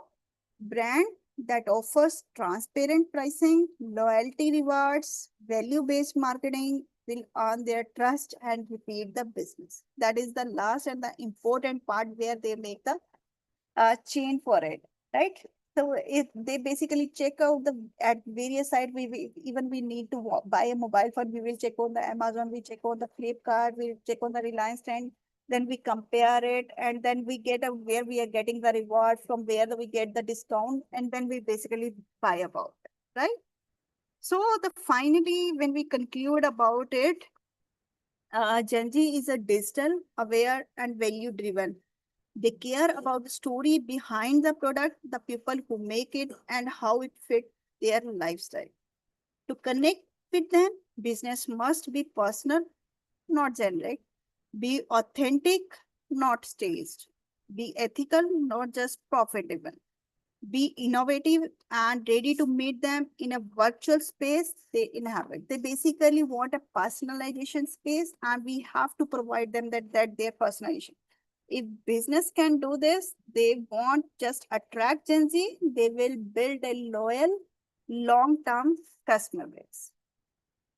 brand that offers transparent pricing, loyalty rewards, value-based marketing will earn their trust and repeat the business. That is the last and the important part where they make the chain for it, right? So they basically check out at various sites. Even we need to buy a mobile phone. We will check on the Amazon. We check on the Flipkart. We check on the Reliance trend. Then we compare it, and then we get where we are getting the reward from, where we get the discount, and then we basically buy about it, right? So the finally, when we conclude about it, Gen Z is a digital, aware, and value driven. They care about the story behind the product, the people who make it, and how it fits their lifestyle. To connect with them, business must be personal, not generic. Be authentic, not staged. Be ethical, not just profitable. Be innovative and ready to meet them in a virtual space they inhabit. They basically want a personalization space, and we have to provide them that their personalization. If business can do this, they won't just attract Gen Z, they will build a loyal, long-term customer base.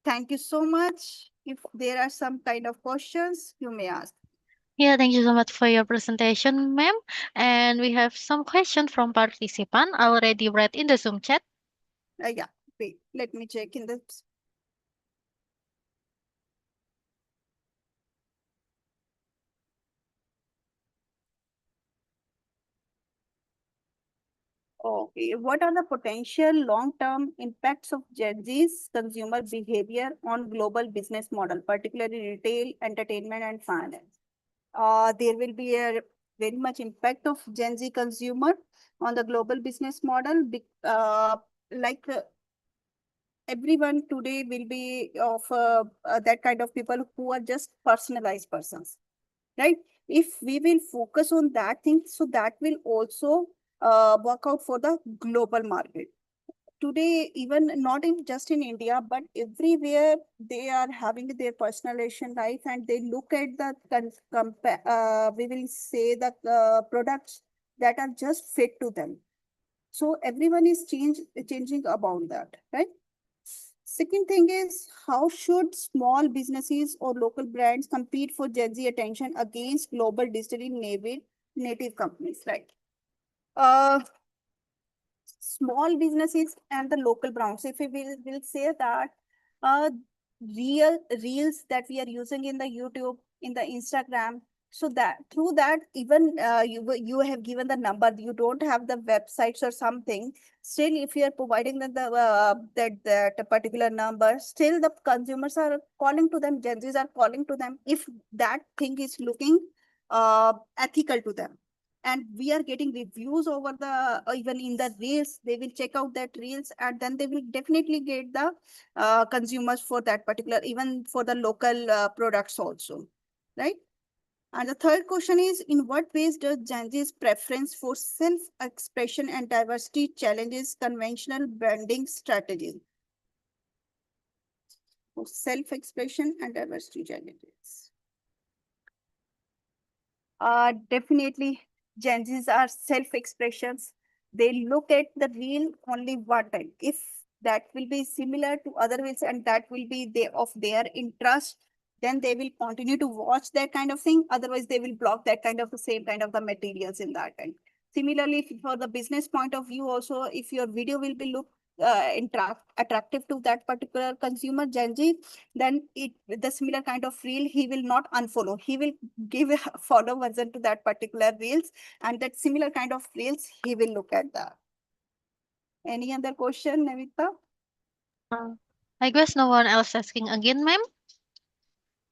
Thank you so much. If there are some kind of questions, you may ask.
Yeah, thank you so much for your presentation, ma'am. And we have some questions from participant already read in the Zoom chat.
Yeah, wait, let me check in the. Okay, what are the potential long-term impacts of Gen Z's consumer behavior on global business model, particularly retail, entertainment, and finance? There will be a very much impact of Gen Z consumer on the global business model. Like everyone today will be of that kind of people who are just personalized persons, right? If we will focus on that thing, so that will also work out for the global market. Today, even not in just in India, but everywhere they are having their personalization life, and they look at the we will say the products that are just fit to them. So everyone is changing about that, right? Second thing is, how should small businesses or local brands compete for Gen Z attention against global digitally native companies, right? Uh, Small businesses and the local brands. If we will say that uh, reels that we are using in the YouTube, in the Instagram, so that through that, even you have given the number, you don't have the websites or something. Still, if you are providing that particular number, still the consumers are calling to them. Gen Zs are calling to them if that thing is looking ethical to them, and we are getting reviews over the even in the reels. They will check out that reels, and then they will definitely get the consumers for that particular, even for the local products also, right? And the third question is, in what ways does Gen Z's preference for self-expression and diversity challenges conventional branding strategies? For self-expression and diversity challenges. Definitely, Gen Zs are self-expressions. They look at the reel only one time. If that will be similar to other reels and that will be of their interest, then they will continue to watch that kind of thing. Otherwise, they will block that kind of the same kind of the materials in that time. Similarly, for the business point of view, also, if your video will be attractive to that particular consumer, Gen Z, then it with the similar kind of reel, he will not unfollow. He will give a follow version to that particular reels, and that similar kind of reels he will look at that. Any other question, Navita?
Uh, I guess no one else asking again, ma'am.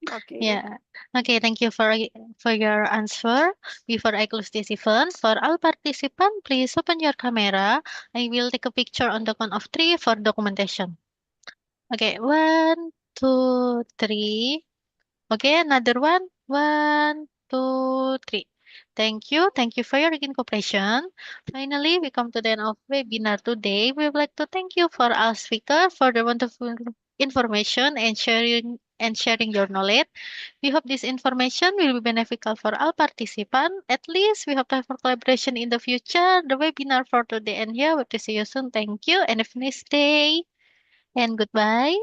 Okay.
Yeah. Okay, thank you for your answer. Before I close this event, for all participants, please open your camera. I will take a picture on the count of three for documentation. Okay, 1, 2, 3. Okay, another one. 1, 2, 3. Thank you. Thank you for your cooperation. Finally, we come to the end of webinar today. We would like to thank you for our speaker for the wonderful information and sharing your knowledge. We hope this information will be beneficial for all participants. At least we hope to have a collaboration in the future. The webinar for today and here. Hope to see you soon. Thank you and have a nice day and goodbye.